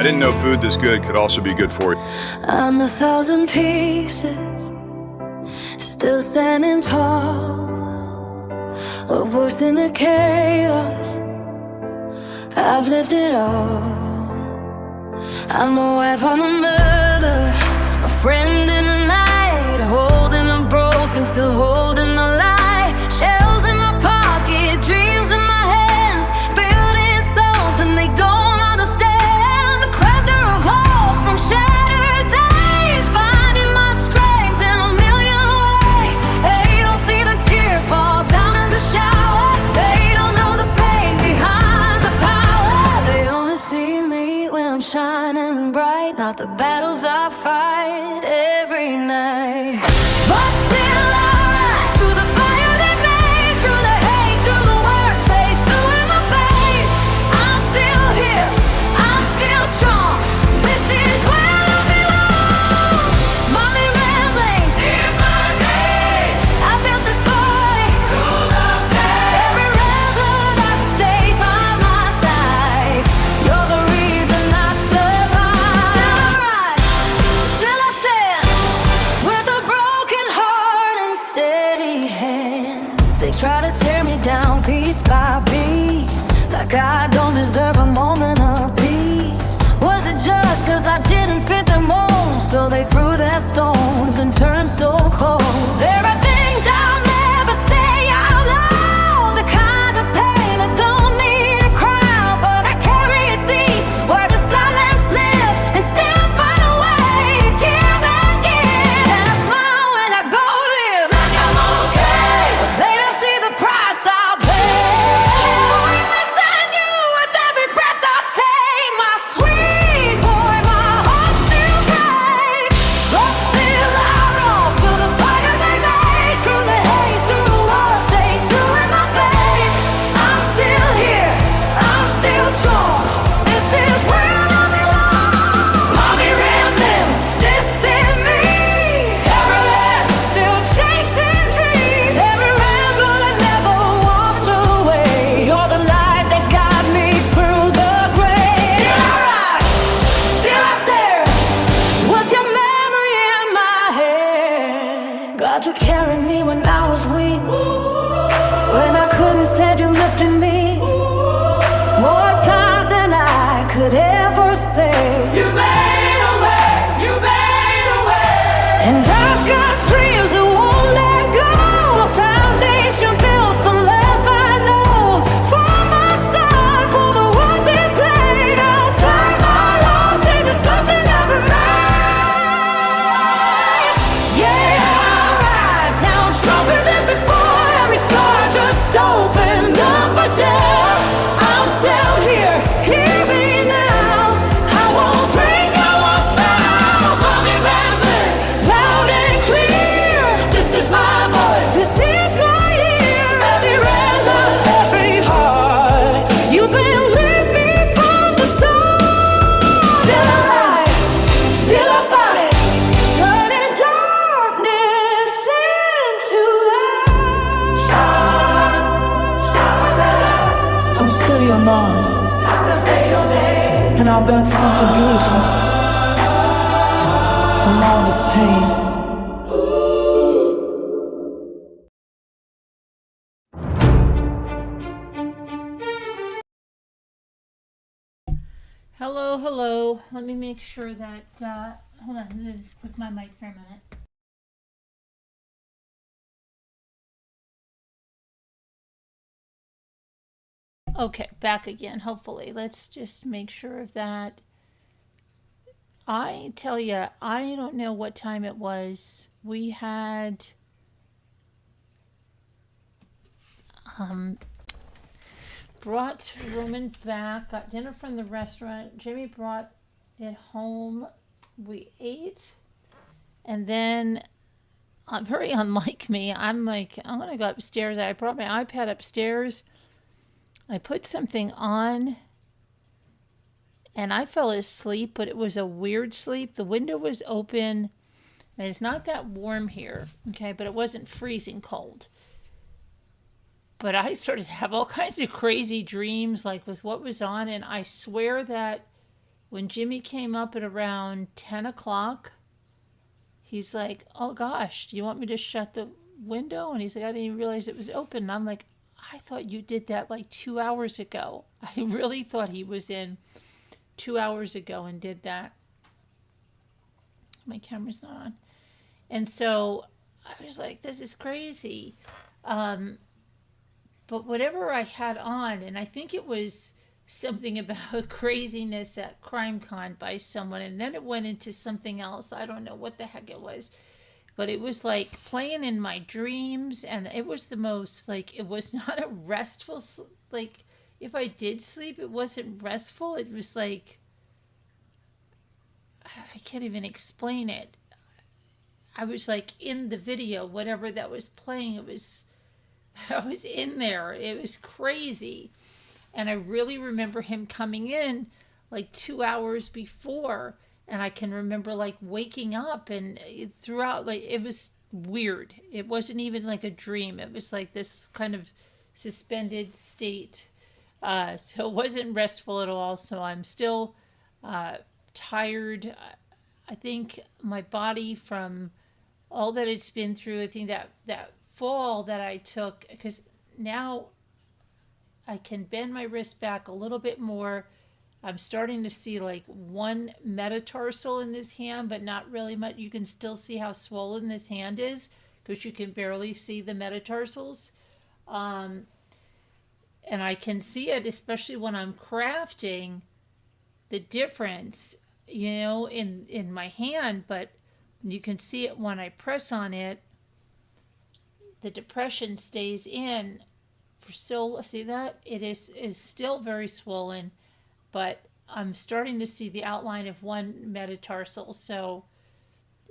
I didn't know food this good could also be good for you. I'm 1,000 pieces, still standing tall, a voice in the chaos. I've lived it all. I'm a wife, I'm a mother, a friend in the night, holding a broken, still holding a lie. Shells in my pocket, dreams in my hands, building something they don't understand. The crafter of hope from shattered days, finding my strength in a million ways. They don't see the tears fall down in the shower. They don't know the pain behind the power. They only see me when I'm shining bright, not the battles I fight every night. But still I rise through the fire they made, through the hate, through the words they threw in my face. I'm still here, I'm still strong. This is where I belong. Mommy ramblings in my name. I built this boy full of pain. Every rebel that stayed by my side. You're the reason I survive. Still I rise, still I stand, with a broken heart and steady hand. They try to tear me down piece by piece, like I don't deserve a moment of peace. Was it just cause I didn't fit the mold, so they threw their stones and turned so cold? There are things I'll never say out loud, the kind of pain I don't need a crowd, but I carry it deep where the silence lives, and still find a way to give and give. And I smile when I go live like I'm okay, but they don't see the price I pay. I'm missing you with every breath I take, my sweet boy, my heart still breaks. But still I rose through the fire they made, through the hate, through the words they threw in my face. I'm still here, I'm still strong. This is where I belong. Mommy ramblings, this is me. Every left, still chasing dreams. Every rebel that never walked away. You're the light that got me through the grave. Still I rise, still up there, with your memory in my head. God, you carried me when I was weak, when I couldn't stand, you lifted me. More times than I could ever say. You made a way, you made a way. And I've got dreams that won't let go, a foundation built from love I know. For my son, for the words he played, I'll turn my loss into something I've been made. Yeah, I rise, now I'm stronger than before. Every scar just opened up a door. I'm still here, hear me now. I won't break, I won't bow. Mommy rambling, loud and clear. This is my voice, this is my year. Every rebel, every heart, you've been with me from the start. Still I rise, still I fight, turning darkness into light. I'm still your mom, and I'll build something beautiful from all this pain. Hello, hello. Let me make sure that, hold on, let me just click my mic for a minute. Okay, back again, hopefully. Let's just make sure of that. I tell you, I don't know what time it was. We had brought Roman back, got dinner from the restaurant. Jimmy brought it home. We ate. And then, very unlike me, I'm like, I'm going to go upstairs. I brought my iPad upstairs. I put something on and I fell asleep, but it was a weird sleep. The window was open and it's not that warm here, okay, but it wasn't freezing cold. But I started to have all kinds of crazy dreams, like with what was on, and I swear that when Jimmy came up at around 10 o'clock, he's like, oh gosh, do you want me to shut the window? And he's like, I didn't even realize it was open. And I'm like, I thought you did that like 2 hours ago. I really thought he was in 2 hours ago and did that. My camera's not on. And so I was like, this is crazy. But whatever I had on, and I think it was something about craziness at CrimeCon by someone, and then it went into something else. I don't know what the heck it was. But it was like playing in my dreams, and it was the most, like, it was not a restful, like, if I did sleep, it wasn't restful. It was like, I can't even explain it. I was like in the video, whatever that was playing, I was in there. It was crazy. And I really remember him coming in like 2 hours before. And I can remember like waking up and throughout, like, it was weird. It wasn't even like a dream. It was like this kind of suspended state. So it wasn't restful at all. So I'm still tired. I think my body, from all that it's been through, I think that fall that I took, because now I can bend my wrist back a little bit more. I'm starting to see like one metatarsal in this hand, but not really much. You can still see how swollen this hand is because you can barely see the metatarsals. And I can see it, especially when I'm crafting, the difference, in my hand, but you can see it when I press on it. The depression stays in for see that? It is still very swollen, but I'm starting to see the outline of one metatarsal, so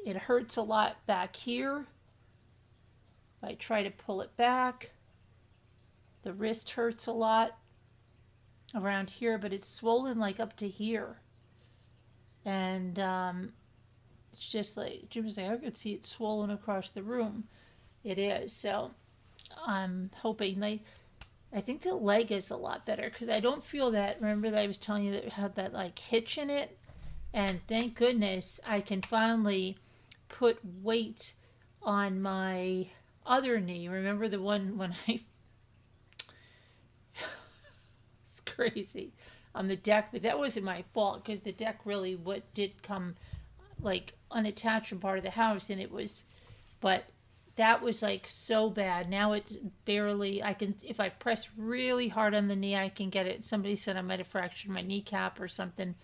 it hurts a lot back here. I try to pull it back. The wrist hurts a lot around here, but it's swollen like up to here. And it's just like, Jim was like, I could see it swollen across the room. It is. So I'm hoping, like, I think the leg is a lot better because I don't feel that. Remember that I was telling you that it had that like hitch in it? And thank goodness I can finally put weight on my other knee. Remember the one when it's crazy on the deck, but that wasn't my fault because the deck really did come like unattached from part of the house, and it was, but that was like so bad. Now it's barely, I can, if I press really hard on the knee, I can get it. Somebody said I might have fractured my kneecap or something,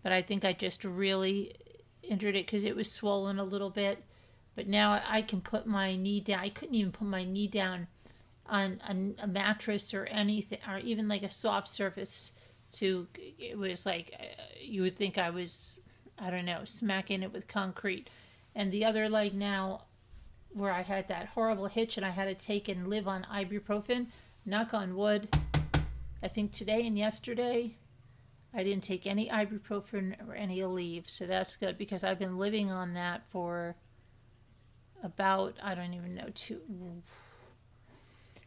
but I think I just really injured it because it was swollen a little bit. But now I can put my knee down. I couldn't even put my knee down on a mattress or anything, or even like a soft surface. It was like, you would think I was, I don't know, smacking it with concrete. And the other leg now, where I had that horrible hitch and I had to take and live on ibuprofen, knock on wood, I think today and yesterday I didn't take any ibuprofen or any Aleve, so that's good because I've been living on that for about, I don't even know,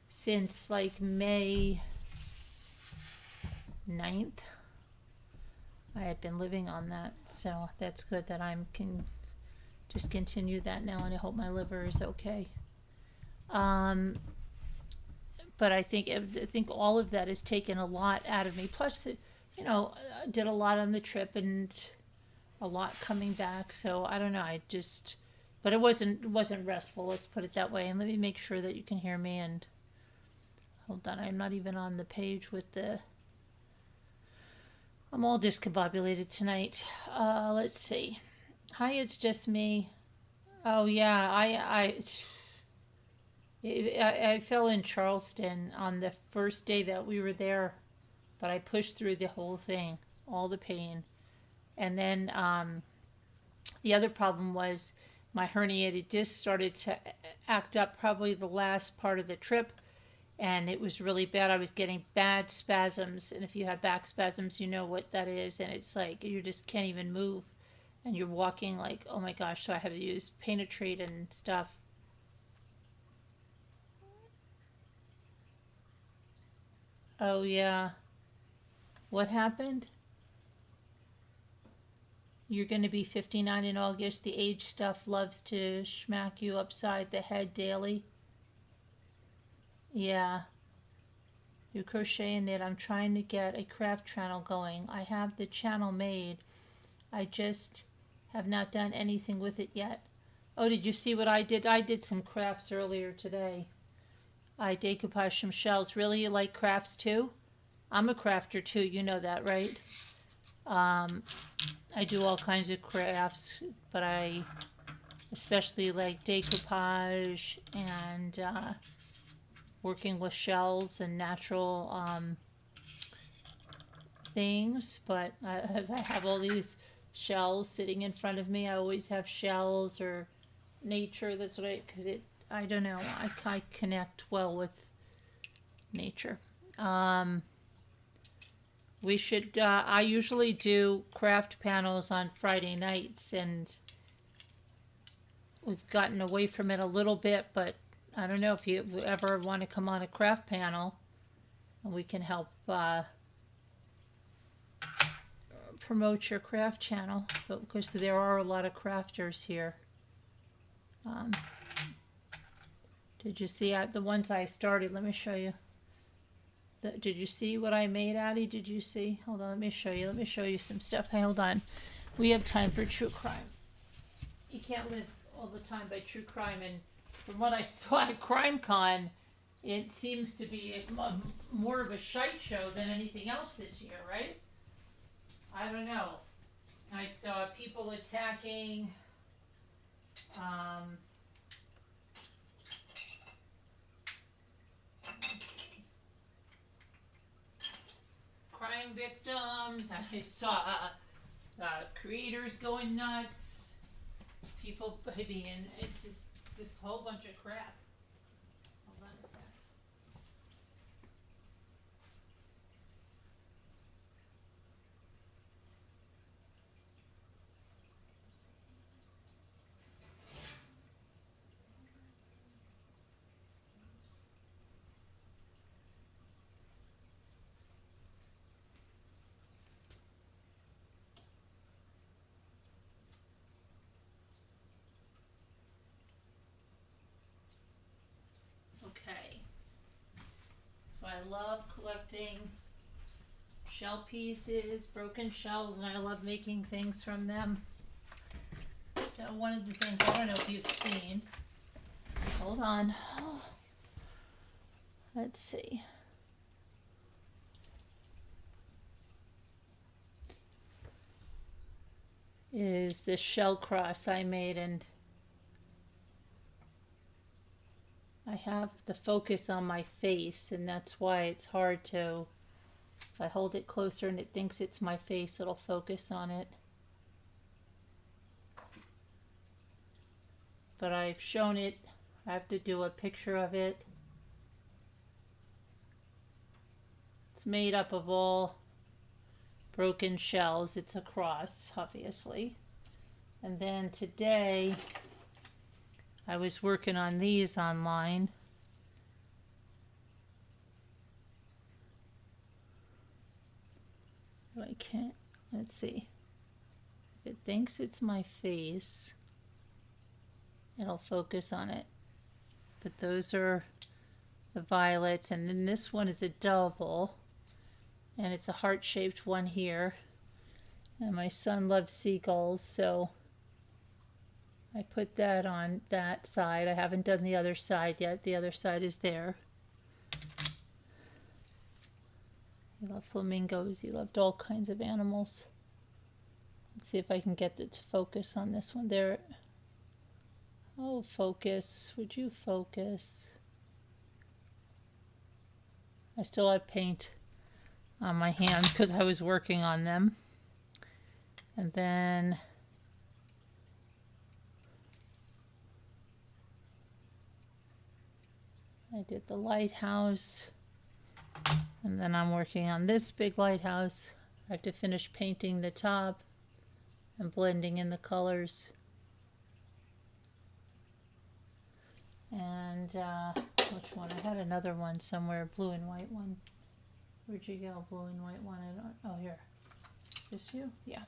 since like May 9th. I had been living on that, so that's good that I can just continue that now, and I hope my liver is okay. But I think all of that has taken a lot out of me. Plus, I did a lot on the trip and a lot coming back. So I don't know. But it wasn't restful. Let's put it that way. And let me make sure that you can hear me. And hold on, I'm not even on the page with the. I'm all discombobulated tonight. Let's see. Hi, it's just me. Oh yeah, I fell in Charleston on the first day that we were there, but I pushed through the whole thing, all the pain. And then the other problem was my herniated disc started to act up probably the last part of the trip, and it was really bad. I was getting bad spasms, and if you have back spasms, you know what that is, and it's like you just can't even move. And you're walking like, oh my gosh, so I had to use Paintertrate and stuff. Oh yeah. What happened? You're going to be 59 in August. The age stuff loves to smack you upside the head daily. Yeah. You crochet and knit. I'm trying to get a craft channel going. I have the channel made. I just have not done anything with it yet. Oh, did you see what I did? I did some crafts earlier today. I decoupaged some shells. Really, you like crafts too? I'm a crafter too. You know that, right? I do all kinds of crafts, but I especially like decoupage and working with shells and natural things. But as I have all these shells sitting in front of me, I always have shells or nature. That's what because I don't know, I connect well with nature. We should, I usually do craft panels on Friday nights, and we've gotten away from it a little bit, but I don't know if you ever want to come on a craft panel, and we can help promote your craft channel, but because there are a lot of crafters here. Did you see the ones I started? Let me show you. Did you see what I made, Addie? Did you see? Hold on, let me show you. Let me show you some stuff. Hey, hold on. We have time for true crime. You can't live all the time by true crime. And from what I saw at CrimeCon, it seems to be more of a shite show than anything else this year, right? I don't know. I saw people attacking crime victims. I saw creators going nuts. People being just this whole bunch of crap. Hold on a sec. Okay, so I love collecting shell pieces, broken shells, and I love making things from them. So one of the things, I don't know if you've seen, hold on, let's see. Is this shell cross I made, and I have the focus on my face, and that's why it's hard to, if I hold it closer and it thinks it's my face, it'll focus on it. But I've shown it, I have to do a picture of it. It's made up of all broken shells. It's a cross, obviously. And then today, I was working on these online. I can't, let's see. If it thinks it's my face, it'll focus on it. But those are the violets, and then this one is a double, and it's a heart-shaped one here. And my son loves seagulls, so I put that on that side. I haven't done the other side yet. The other side is there. He loved flamingos. He loved all kinds of animals. Let's see if I can get it to focus on this one. There. Oh, focus. Would you focus? I still have paint on my hands because I was working on them. And then I did the lighthouse, and then I'm working on this big lighthouse. I have to finish painting the top and blending in the colors. And which one? I had another one somewhere, blue and white one. Where'd you go? Blue and white one. Oh, here. Is this you? Yeah.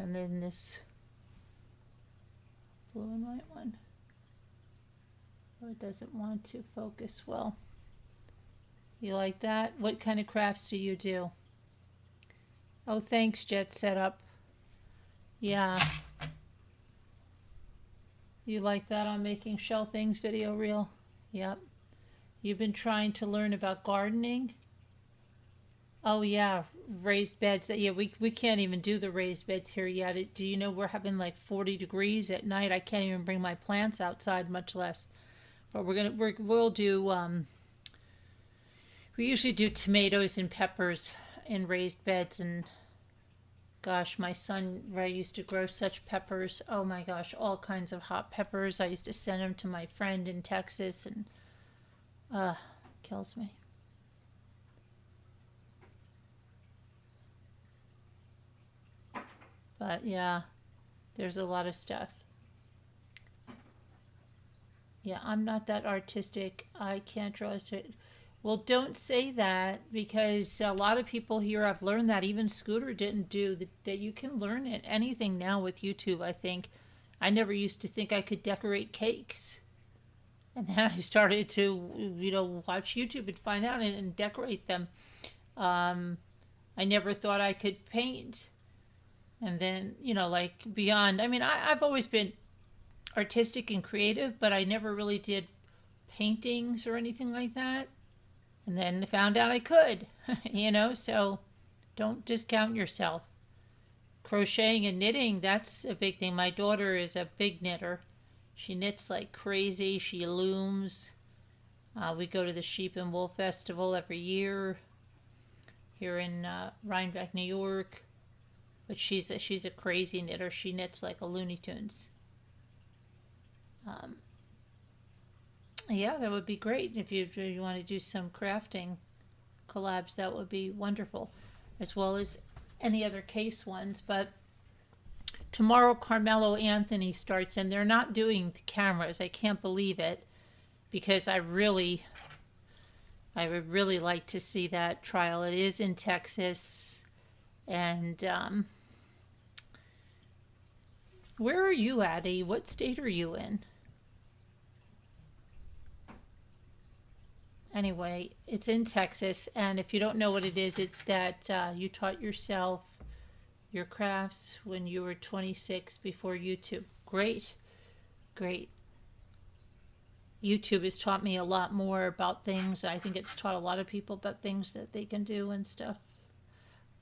And then this blue and white one. Oh, it doesn't want to focus well. You like that? What kind of crafts do you do? Oh, thanks, Jet Setup. Yeah. You like that on Making Shell Things video reel? Yep. You've been trying to learn about gardening? Oh, yeah. Raised beds. Yeah, we can't even do the raised beds here yet. Do you know we're having like 40 degrees at night? I can't even bring my plants outside, much less. But we'll do, we usually do tomatoes and peppers in raised beds. And gosh, my son used to grow such peppers. Oh my gosh, all kinds of hot peppers. I used to send them to my friend in Texas, and kills me. But yeah, there's a lot of stuff. Yeah, I'm not that artistic. I can't draw as to. Well, don't say that, because a lot of people here, I've learned that even Scooter didn't do, that you can learn it, anything now with YouTube, I think. I never used to think I could decorate cakes. And then I started to, watch YouTube and find out and decorate them. I never thought I could paint. And then, like beyond, I mean, I've always been artistic and creative, but I never really did paintings or anything like that. And then found out I could, so don't discount yourself. Crocheting and knitting, that's a big thing. My daughter is a big knitter. She knits like crazy. She looms. We go to the Sheep and Wool Festival every year here in Rhinebeck, New York. But she's a crazy knitter. She knits like a Looney Tunes. Yeah, that would be great. If you want to do some crafting collabs, that would be wonderful, as well as any other case ones. But tomorrow Karmelo Anthony starts, and they're not doing the cameras. I can't believe it, because I would really like to see that trial. It is in Texas, and where are you, Addie? What state are you in? Anyway, it's in Texas, and if you don't know what it is, it's that you taught yourself your crafts when you were 26 before YouTube. Great, great. YouTube has taught me a lot more about things. I think it's taught a lot of people about things that they can do and stuff.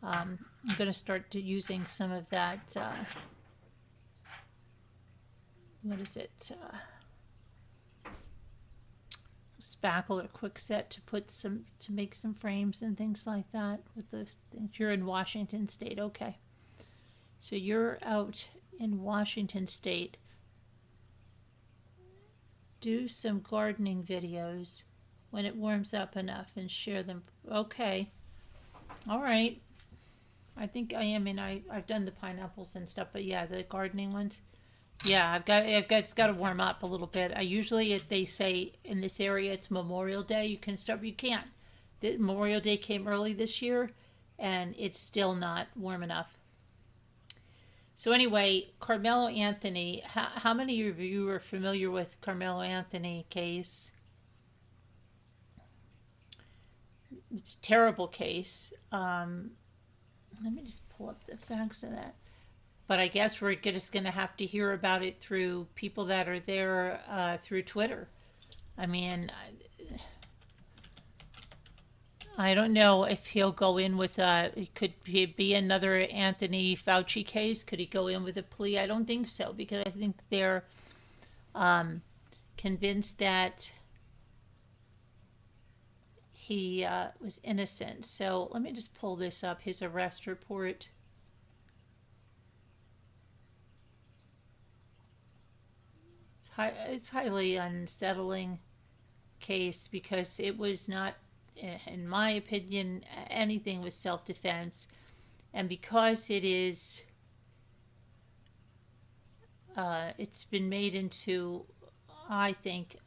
I'm going to start using some of that, what is it? Spackle or Quickset to make some frames and things like that with those things. You're in Washington State, okay. So you're out in Washington State. Do some gardening videos when it warms up enough and share them. Okay. All right. I think I've done the pineapples and stuff, but yeah, the gardening ones. Yeah, it's got to warm up a little bit. I usually, if they say in this area it's Memorial Day, you can start. You can't. The Memorial Day came early this year, and it's still not warm enough. So anyway, Karmelo Anthony. How many of you are familiar with Karmelo Anthony case? It's a terrible case. Let me just pull up the facts of that. But I guess we're just going to have to hear about it through people that are there through Twitter. I mean, I don't know if he'll go in with could he be another Anthony Fauci case? Could he go in with a plea? I don't think so, because I think they're convinced that he was innocent. So let me just pull this up, his arrest report. It's highly unsettling case, because it was not, in my opinion, anything with self-defense, and because it is, it's been made into, I think,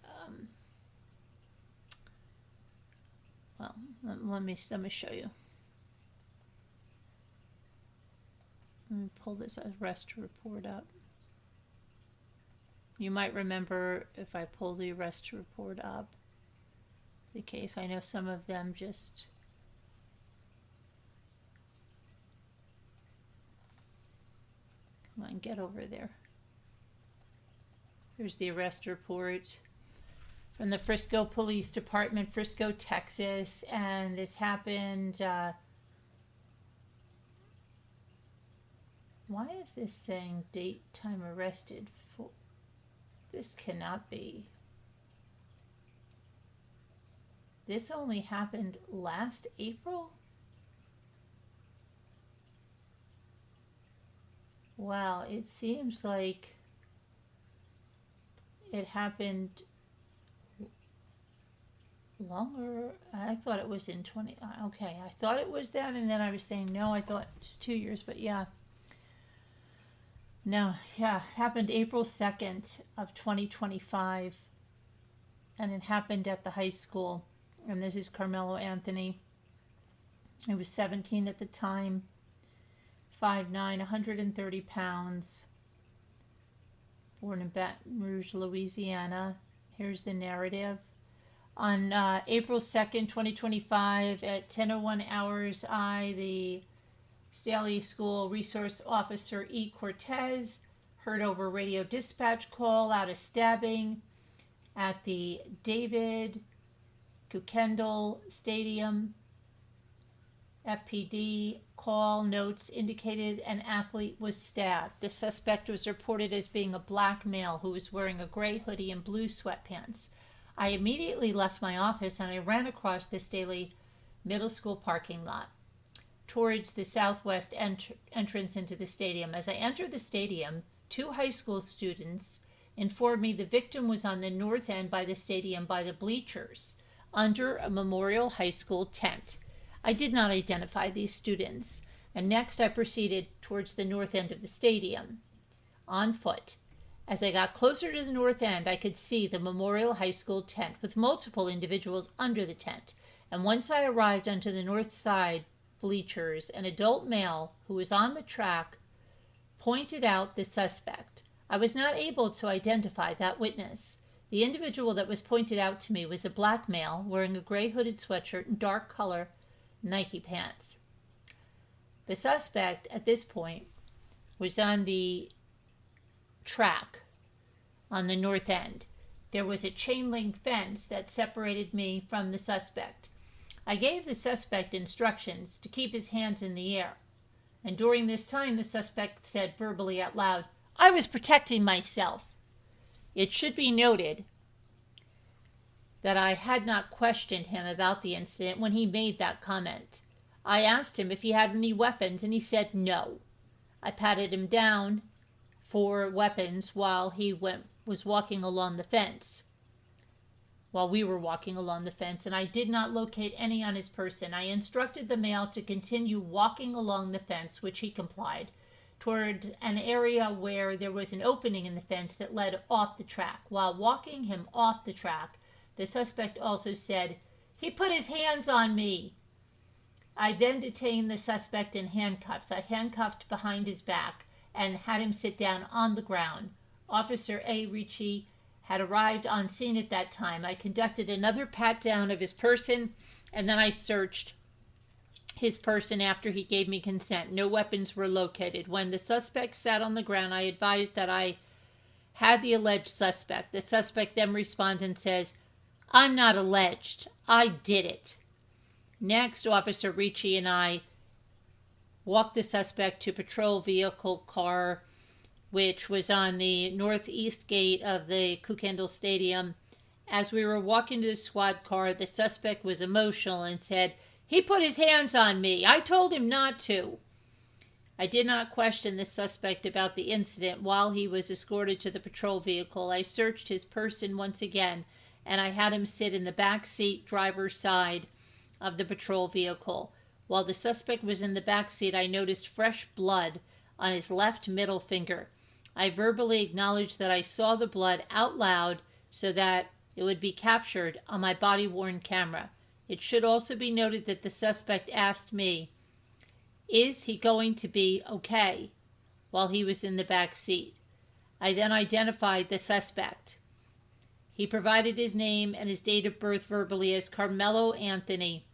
well, let me show you. Let me pull this arrest report up. You might remember if I pull the arrest report up, the case. I know some of them just... Come on, get over there. Here's the arrest report from the Frisco Police Department, Frisco, Texas. And this happened... why is this saying date, time arrested? For this cannot be. This only happened last April? Wow, it seems like it happened longer. I thought it was in 20. Okay, I thought it was that, and then I was saying no, I thought it was 2 years, but yeah. No, yeah, it happened April 2nd of 2025, and it happened at the high school. And this is Karmelo Anthony. He was 17 at the time, 5'9", 130 pounds, born in Baton Rouge, Louisiana. Here's the narrative. On April 2nd, 2025, at 10:01 hours, the Staley School Resource Officer E. Cortez heard over radio dispatch call out a stabbing at the David Kukendall Stadium. FPD call notes indicated an athlete was stabbed. The suspect was reported as being a black male who was wearing a gray hoodie and blue sweatpants. I immediately left my office and I ran across the Staley Middle School parking lot towards the southwest entrance into the stadium. As I entered the stadium, 2 high school students informed me the victim was on the north end by the stadium by the bleachers under a Memorial High School tent. I did not identify these students, and next I proceeded towards the north end of the stadium on foot. As I got closer to the north end, I could see the Memorial High School tent with multiple individuals under the tent, and once I arrived onto the north side bleachers, an adult male who was on the track pointed out the suspect. I was not able to identify that witness. The individual that was pointed out to me was a black male wearing a gray hooded sweatshirt and dark color Nike pants. The suspect at this point was on the track on the north end. There was a chain link fence that separated me from the suspect. I gave the suspect instructions to keep his hands in the air, and during this time the suspect said verbally out loud, "I was protecting myself." It should be noted that I had not questioned him about the incident when he made that comment. I asked him if he had any weapons, and he said no. I patted him down for weapons while he was walking along the fence. While we were walking along the fence, and I did not locate any on his person. I instructed the male to continue walking along the fence, which he complied, toward an area where there was an opening in the fence that led off the track. While walking him off the track, the suspect also said, "He put his hands on me." I then detained the suspect in handcuffs. I handcuffed behind his back and had him sit down on the ground. Officer A. Ricci had arrived on scene at that time. I conducted another pat down of his person, and then I searched his person after he gave me consent. No weapons were located. When the suspect sat on the ground, I advised that I had the alleged suspect. The suspect then responds and says, "I'm not alleged. I did it." Next, Officer Ricci and I walked the suspect to patrol vehicle car, which was on the northeast gate of the Kukendall Stadium. As we were walking to the squad car, the suspect was emotional and said, "He put his hands on me. I told him not to." I did not question the suspect about the incident. While he was escorted to the patrol vehicle, I searched his person once again, and I had him sit in the back seat driver's side of the patrol vehicle. While the suspect was in the back seat, I noticed fresh blood on his left middle finger. I verbally acknowledged that I saw the blood out loud so that it would be captured on my body-worn camera. It should also be noted that the suspect asked me, "Is he going to be okay?" while he was in the back seat. I then identified the suspect. He provided his name and his date of birth verbally as Karmelo Anthony.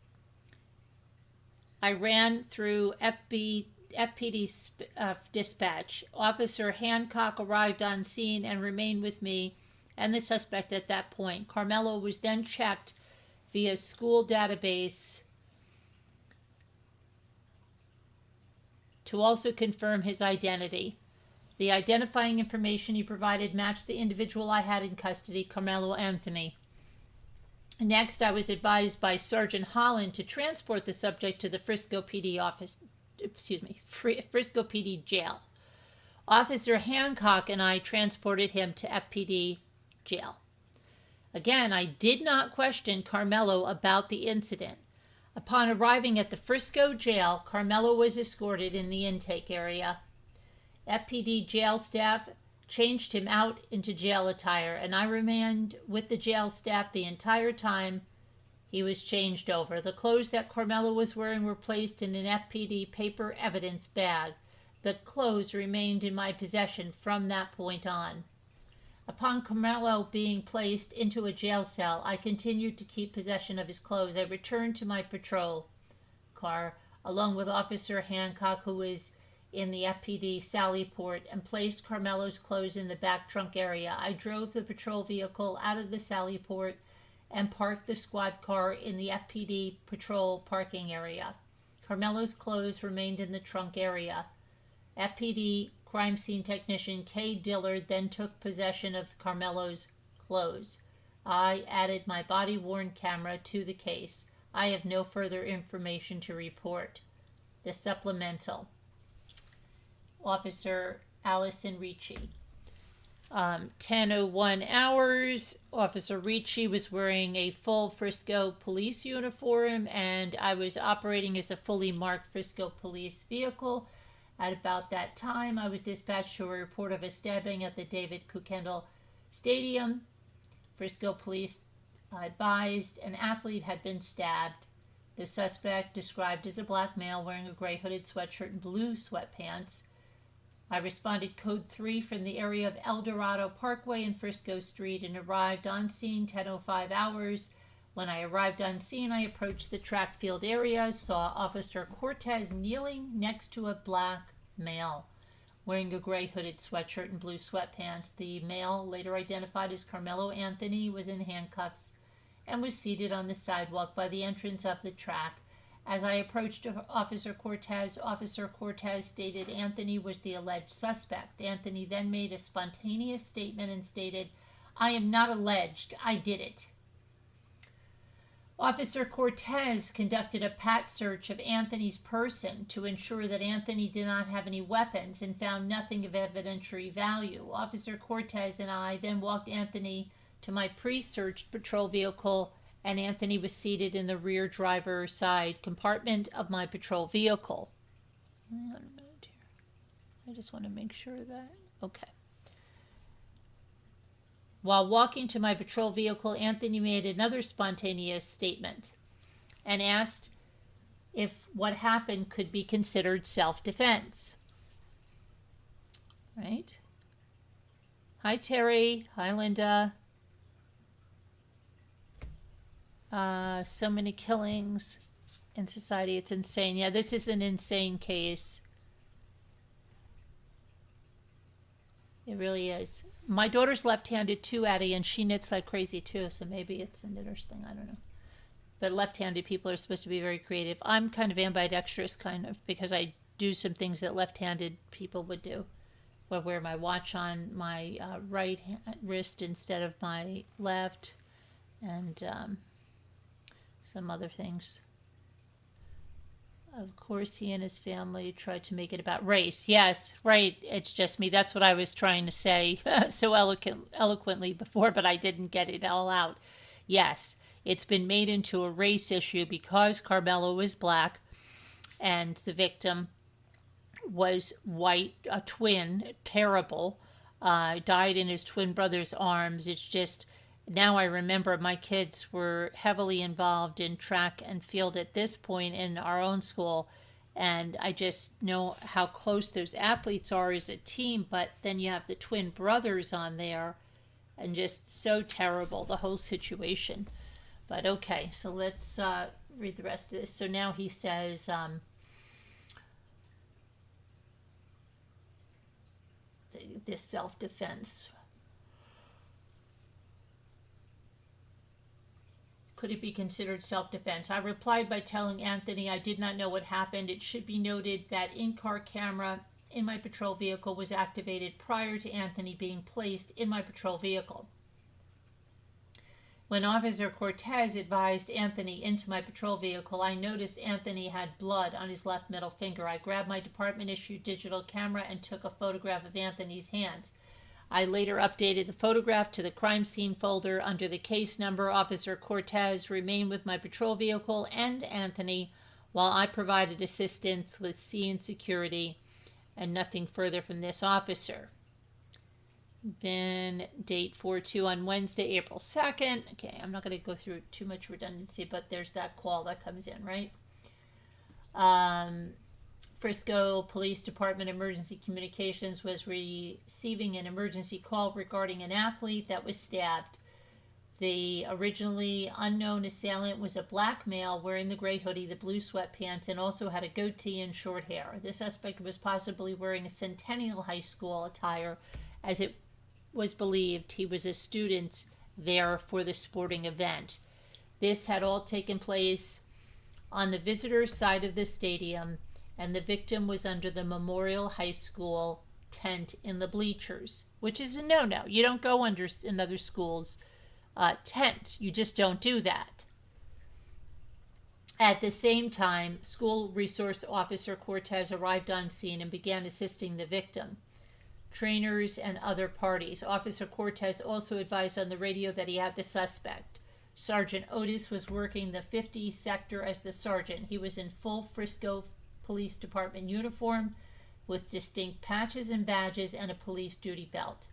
I ran through FPD dispatch. Officer Hancock arrived on scene and remained with me and the suspect at that point. Karmelo was then checked via school database to also confirm his identity. The identifying information he provided matched the individual I had in custody, Karmelo Anthony. Next, I was advised by Sergeant Holland to transport the subject to the Frisco PD jail. Officer Hancock and I transported him to FPD jail. Again, I did not question Karmelo about the incident. Upon arriving at the Frisco jail, Karmelo was escorted in the intake area. FPD jail staff changed him out into jail attire, and I remained with the jail staff the entire time he was changed over. The clothes that Karmelo was wearing were placed in an FPD paper evidence bag. The clothes remained in my possession from that point on. Upon Karmelo being placed into a jail cell, I continued to keep possession of his clothes. I returned to my patrol car, along with Officer Hancock, who was in the FPD Sallyport, and placed Karmelo's clothes in the back trunk area. I drove the patrol vehicle out of the Sallyport and parked the squad car in the FPD patrol parking area. Karmelo's clothes remained in the trunk area. FPD crime scene technician Kay Dillard then took possession of Karmelo's clothes. I added my body-worn camera to the case. I have no further information to report. The supplemental. Officer Allison Ricci. 10:01 hours. Officer Ricci was wearing a full Frisco police uniform, and I was operating as a fully marked Frisco police vehicle. At about that time, I was dispatched to a report of a stabbing at the David Kukendall Stadium. Frisco police advised an athlete had been stabbed. The suspect, described as a black male wearing a gray hooded sweatshirt and blue sweatpants. I responded code 3 from the area of El Dorado Parkway and Frisco Street and arrived on scene 10:05 hours. When I arrived on scene, I approached the track field area, saw Officer Cortez kneeling next to a black male wearing a gray hooded sweatshirt and blue sweatpants. The male, later identified as Karmelo Anthony, was in handcuffs and was seated on the sidewalk by the entrance of the track. As I approached Officer Cortez stated Anthony was the alleged suspect. Anthony then made a spontaneous statement and stated, "I am not alleged, I did it." Officer Cortez conducted a pat search of Anthony's person to ensure that Anthony did not have any weapons and found nothing of evidentiary value. Officer Cortez and I then walked Anthony to my pre-searched patrol vehicle, and Anthony was seated in the rear driver's side compartment of my patrol vehicle. Hang on a minute here. I just want to make sure that... Okay. While walking to my patrol vehicle, Anthony made another spontaneous statement and asked if what happened could be considered self-defense. Right? Hi, Terry. Hi, Linda. So many killings in society. It's insane. Yeah, this is an insane case. It really is. My daughter's left-handed too, Addie, and she knits like crazy too, so maybe it's a knitter's thing. I don't know. But left-handed people are supposed to be very creative. I'm kind of ambidextrous, kind of, because I do some things that left-handed people would do. I wear my watch on my right wrist instead of my left, and some other things. Of course, he and his family tried to make it about race. Yes, right. It's just me. That's what I was trying to say so eloquently before, but I didn't get it all out. Yes, it's been made into a race issue because Karmelo was black and the victim was white, a twin, terrible, died in his twin brother's arms. It's just... Now I remember my kids were heavily involved in track and field at this point in our own school, And I just know how close those athletes are as a team, but then you have the twin brothers on there, and just so terrible, the whole situation. But okay, so let's read the rest of this. So now he says, this self-defense. Could it be considered self-defense? I replied by telling Anthony I did not know what happened. It should be noted that in-car camera in my patrol vehicle was activated prior to Anthony being placed in my patrol vehicle. When Officer Cortez advised Anthony into my patrol vehicle, I noticed Anthony had blood on his left middle finger. I grabbed my department-issued digital camera and took a photograph of Anthony's hands. I later updated the photograph to the crime scene folder under the case number. Officer Cortez remained with my patrol vehicle and Anthony while I provided assistance with scene security, and nothing further from this officer. Then date 4/2 on Wednesday, April 2nd. Okay, I'm not going to go through too much redundancy, but there's that call that comes in, right? Frisco Police Department Emergency Communications was receiving an emergency call regarding an athlete that was stabbed. The originally unknown assailant was a black male wearing the gray hoodie, the blue sweatpants, and also had a goatee and short hair. The suspect was possibly wearing a Centennial High School attire, as it was believed he was a student there for the sporting event. This had all taken place on the visitors' side of the stadium, and the victim was under the Memorial High School tent in the bleachers, which is a no-no. You don't go under another school's tent. You just don't do that. At the same time, School Resource Officer Cortez arrived on scene and began assisting the victim, trainers, and other parties. Officer Cortez also advised on the radio that he had the suspect. Sergeant Otis was working the 50 sector as the sergeant. He was in full Frisco Police Department uniform with distinct patches and badges and a police duty belt.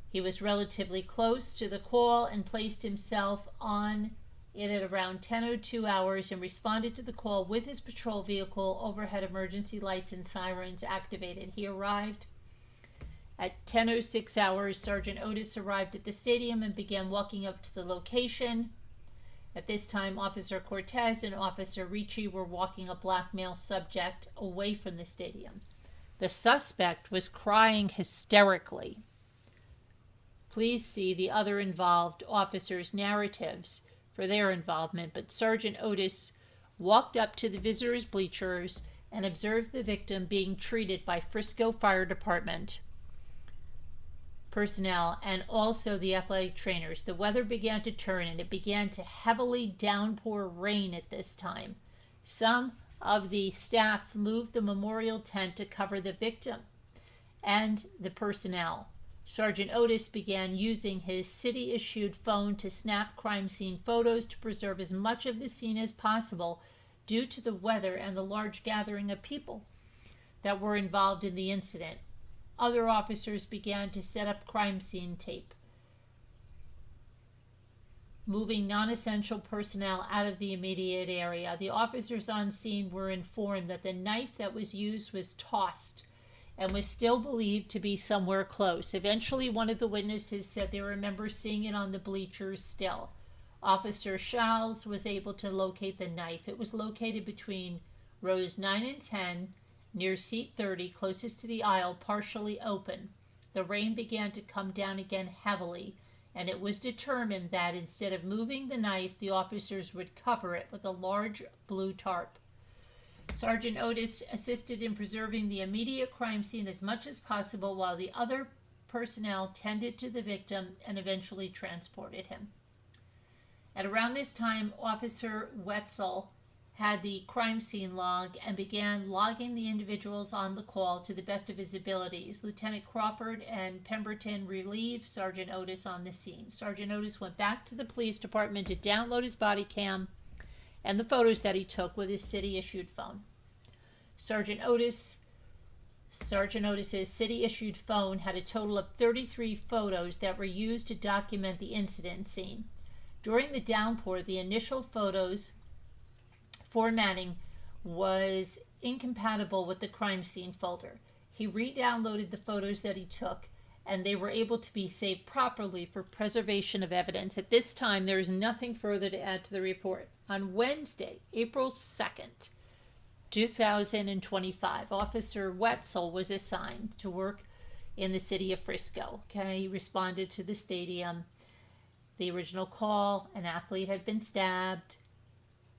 He was relatively close to the call and placed himself on it at around 10:02 hours and responded to the call with his patrol vehicle, overhead emergency lights and sirens activated. He arrived at 10:06 hours. Sergeant Otis arrived at the stadium and began walking up to the location. At this time, Officer Cortez and Officer Ricci were walking a black male subject away from the stadium. The suspect was crying hysterically. Please see the other involved officers' narratives for their involvement, but Sergeant Otis walked up to the visitors' bleachers and observed the victim being treated by Frisco Fire Department personnel and also the athletic trainers. The weather began to turn and it began to heavily downpour rain at this time. Some of the staff moved the memorial tent to cover the victim and the personnel. Sergeant Otis began using his city-issued phone to snap crime scene photos to preserve as much of the scene as possible due to the weather and the large gathering of people that were involved in the incident. Other officers began to set up crime scene tape, moving non-essential personnel out of the immediate area. The officers on scene were informed that the knife that was used was tossed and was still believed to be somewhere close. Eventually, one of the witnesses said they remember seeing it on the bleachers still. Officer Schals was able to locate the knife. It was located between rows 9 and 10, near seat 30, closest to the aisle, partially open. The rain began to come down again heavily, and it was determined that instead of moving the knife, the officers would cover it with a large blue tarp. Sergeant Otis assisted in preserving the immediate crime scene as much as possible while the other personnel tended to the victim and eventually transported him. At around this time, Officer Wetzel had the crime scene log and began logging the individuals on the call to the best of his abilities. Lieutenant Crawford and Pemberton relieved Sergeant Otis on the scene. Sergeant Otis went back to the police department to download his body cam and the photos that he took with his city-issued phone. Sergeant Otis's city-issued phone had a total of 33 photos that were used to document the incident scene. During the downpour, the initial photos formatting was incompatible with the crime scene folder. He re-downloaded the photos that he took, and they were able to be saved properly for preservation of evidence. At this time, there is nothing further to add to the report. On Wednesday, April 2nd, 2025, Officer Wetzel was assigned to work in the city of Frisco. Okay, he responded to the stadium. The original call: an athlete had been stabbed.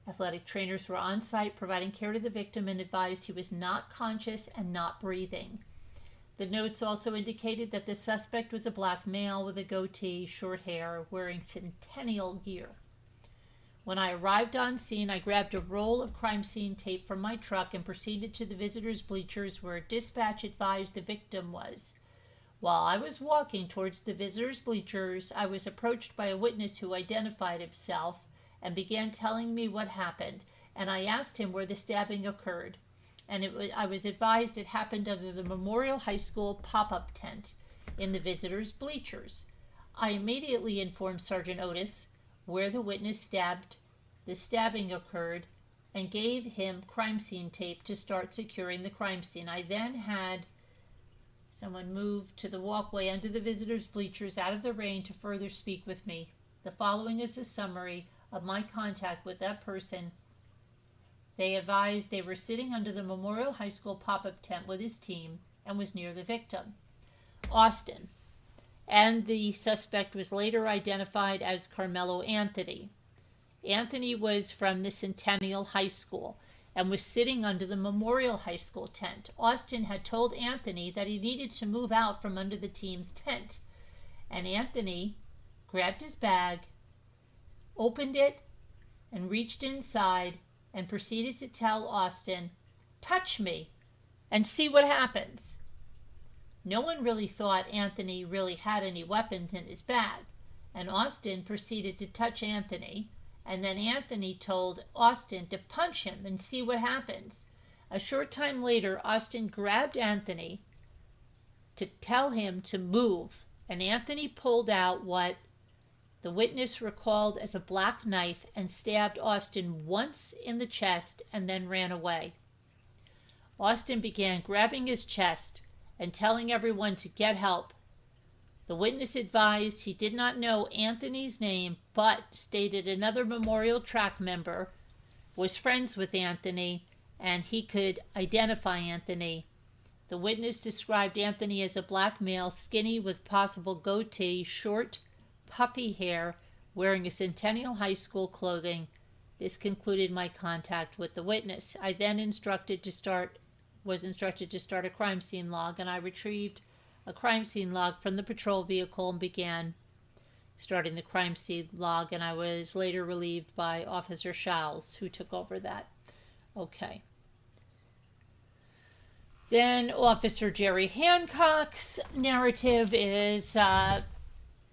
Athletic trainers were on site providing care to the victim and advised he was not conscious and not breathing. The notes also indicated that the suspect was a black male with a goatee, short hair, wearing Centennial gear. When I arrived on scene, I grabbed a roll of crime scene tape from my truck and proceeded to the visitors' bleachers where dispatch advised the victim was. While I was walking towards the visitors' bleachers, I was approached by a witness who identified himself and began telling me what happened, and I asked him where the stabbing occurred. I was advised it happened under the Memorial High School pop-up tent in the visitors' bleachers. I immediately informed Sergeant Otis where the witness the stabbing occurred, and gave him crime scene tape to start securing the crime scene. I then had someone move to the walkway under the visitors' bleachers out of the rain to further speak with me. The following is a summary of my contact with that person. They advised they were sitting under the Memorial High School pop-up tent with his team and was near the victim, Austin, and the suspect was later identified as Karmelo Anthony. Anthony was from the Centennial High School and was sitting under the Memorial High School tent. Austin had told Anthony that he needed to move out from under the team's tent, and Anthony grabbed his bag, opened it, and reached inside and proceeded to tell Austin, "Touch me and see what happens." No one really thought Anthony really had any weapons in his bag, and Austin proceeded to touch Anthony, and then Anthony told Austin to punch him and see what happens. A short time later, Austin grabbed Anthony to tell him to move, and Anthony pulled out what the witness recalled as a black knife and stabbed Austin once in the chest and then ran away. Austin began grabbing his chest and telling everyone to get help. The witness advised he did not know Anthony's name, but stated another Memorial track member was friends with Anthony and he could identify Anthony. The witness described Anthony as a black male, skinny with possible goatee, short, puffy hair, wearing a Centennial High School clothing. This concluded my contact with the witness. I then was instructed to start a crime scene log, and I retrieved a crime scene log from the patrol vehicle and began starting the crime scene log, and I was later relieved by Officer Schals, who took over that. Okay. Then Officer Jerry Hancock's narrative is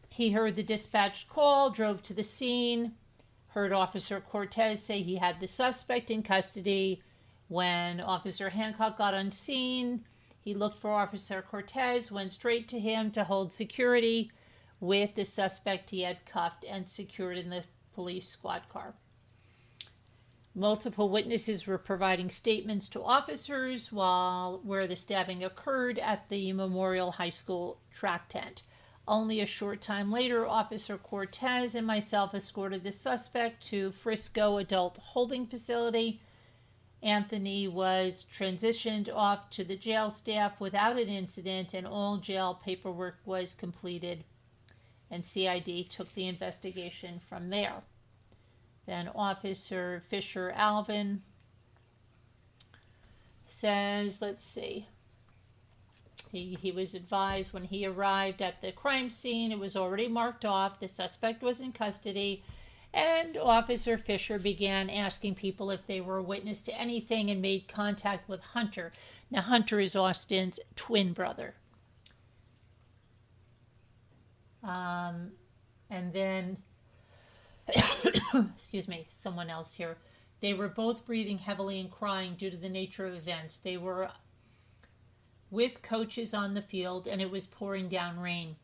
he heard the dispatched call, drove to the scene, heard Officer Cortez say he had the suspect in custody. When Officer Hancock got on scene, he looked for Officer Cortez, went straight to him to hold security with the suspect he had cuffed and secured in the police squad car. Multiple witnesses were providing statements to officers where the stabbing occurred at the Memorial High School track tent. Only a short time later, Officer Cortez and myself escorted the suspect to Frisco Adult Holding Facility. Anthony was transitioned off to the jail staff without an incident, and all jail paperwork was completed, and CID took the investigation from there. Then Officer Fisher Alvin says, let's see, he was advised when he arrived at the crime scene, it was already marked off, the suspect was in custody, and Officer Fisher began asking people if they were a witness to anything and made contact with Hunter. Now, Hunter is Austin's twin brother. And then, excuse me, someone else here. They were both breathing heavily and crying due to the nature of events. They were with coaches on the field, and it was pouring down rain.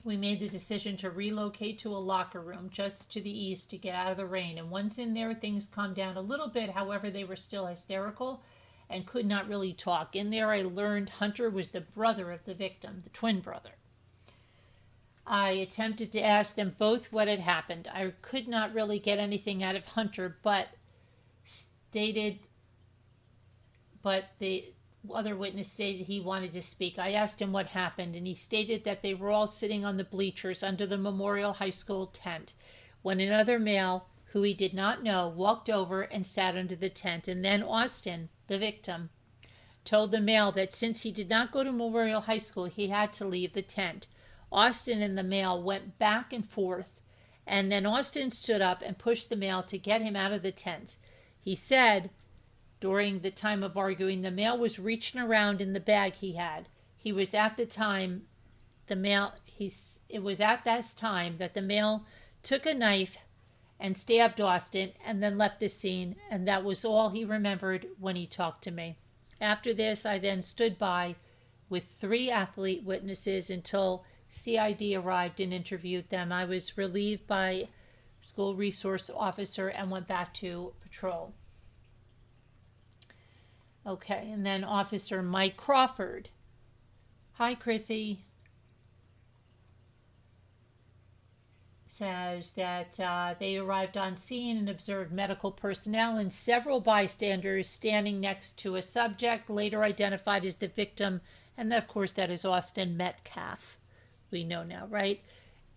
We made the decision to relocate to a locker room just to the east to get out of the rain. And once in there, things calmed down a little bit. However, they were still hysterical and could not really talk. In there, I learned Hunter was the brother of the victim, the twin brother. I attempted to ask them both what had happened. I could not really get anything out of Hunter, but the other witness stated he wanted to speak. I asked him what happened, and he stated that they were all sitting on the bleachers under the Memorial High School tent when another male, who he did not know, walked over and sat under the tent. And then Austin, the victim, told the male that since he did not go to Memorial High School, he had to leave the tent. Austin and the male went back and forth, and then Austin stood up and pushed the male to get him out of the tent. He said during the time of arguing, the male was reaching around in the bag he had. It was at this time that the male took a knife and stabbed Austin and then left the scene, and that was all he remembered when he talked to me. After this, I then stood by with 3 athlete witnesses until CID arrived and interviewed them. I was relieved by school resource officer and went back to patrol. Okay, and then Officer Mike Crawford. Hi, Chrissy. Says that they arrived on scene and observed medical personnel and several bystanders standing next to a subject later identified as the victim, and of course that is Austin Metcalf. We know now, right?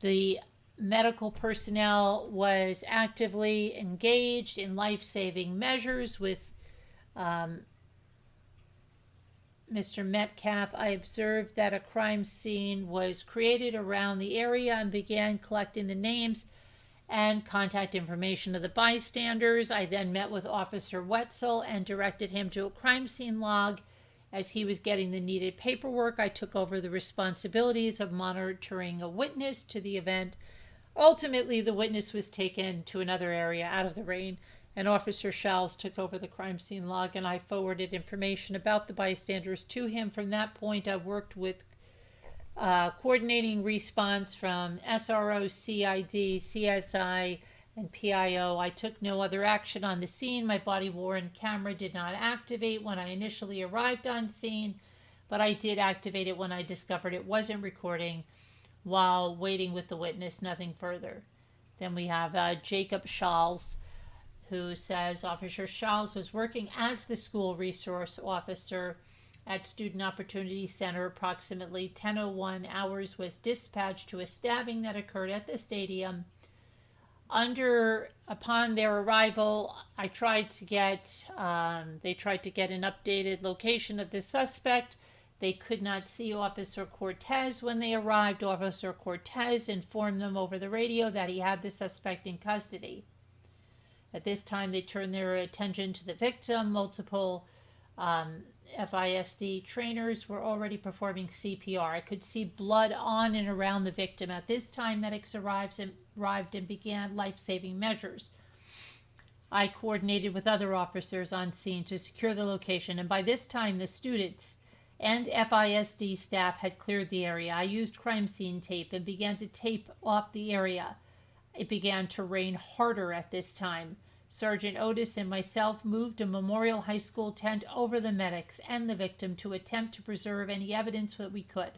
The medical personnel was actively engaged in life-saving measures with Mr. Metcalf. I observed that a crime scene was created around the area and began collecting the names and contact information of the bystanders. I then met with Officer Wetzel and directed him to a crime scene log. As he was getting the needed paperwork, I took over the responsibilities of monitoring a witness to the event. Ultimately, the witness was taken to another area out of the rain, and Officer Shawls took over the crime scene log, and I forwarded information about the bystanders to him. From that point, I worked with coordinating response from SRO, CID, CSI, and PIO. I took no other action on the scene. My body-worn camera did not activate when I initially arrived on scene, but I did activate it when I discovered it wasn't recording while waiting with the witness, nothing further. Then we have Jacob Shawls, who says Officer Shawls was working as the school resource officer at Student Opportunity Center. Approximately 10:01 hours was dispatched to a stabbing that occurred at the stadium. Upon their arrival, they tried to get an updated location of the suspect. They could not see Officer Cortez when they arrived. Officer Cortez informed them over the radio that he had the suspect in custody. At this time, they turned their attention to the victim. Multiple FISD trainers were already performing CPR. I could see blood on and around the victim. At this time, medics arrived and began life-saving measures. I coordinated with other officers on scene to secure the location, and by this time, the students and FISD staff had cleared the area. I used crime scene tape and began to tape off the area. It began to rain harder at this time. Sergeant Otis and myself moved a Memorial High School tent over the medics and the victim to attempt to preserve any evidence that we could.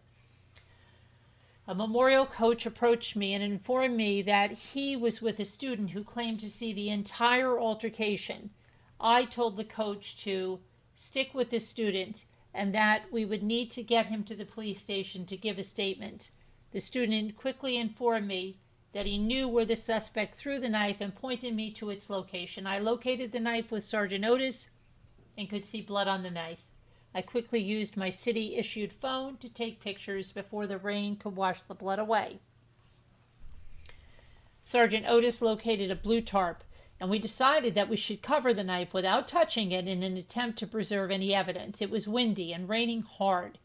A Memorial coach approached me and informed me that he was with a student who claimed to see the entire altercation. I told the coach to stick with the student and that we would need to get him to the police station to give a statement. The student quickly informed me that he knew where the suspect threw the knife and pointed me to its location. I located the knife with Sergeant Otis and could see blood on the knife. I quickly used my city-issued phone to take pictures before the rain could wash the blood away. Sergeant Otis located a blue tarp, and we decided that we should cover the knife without touching it in an attempt to preserve any evidence. It was windy and raining hard.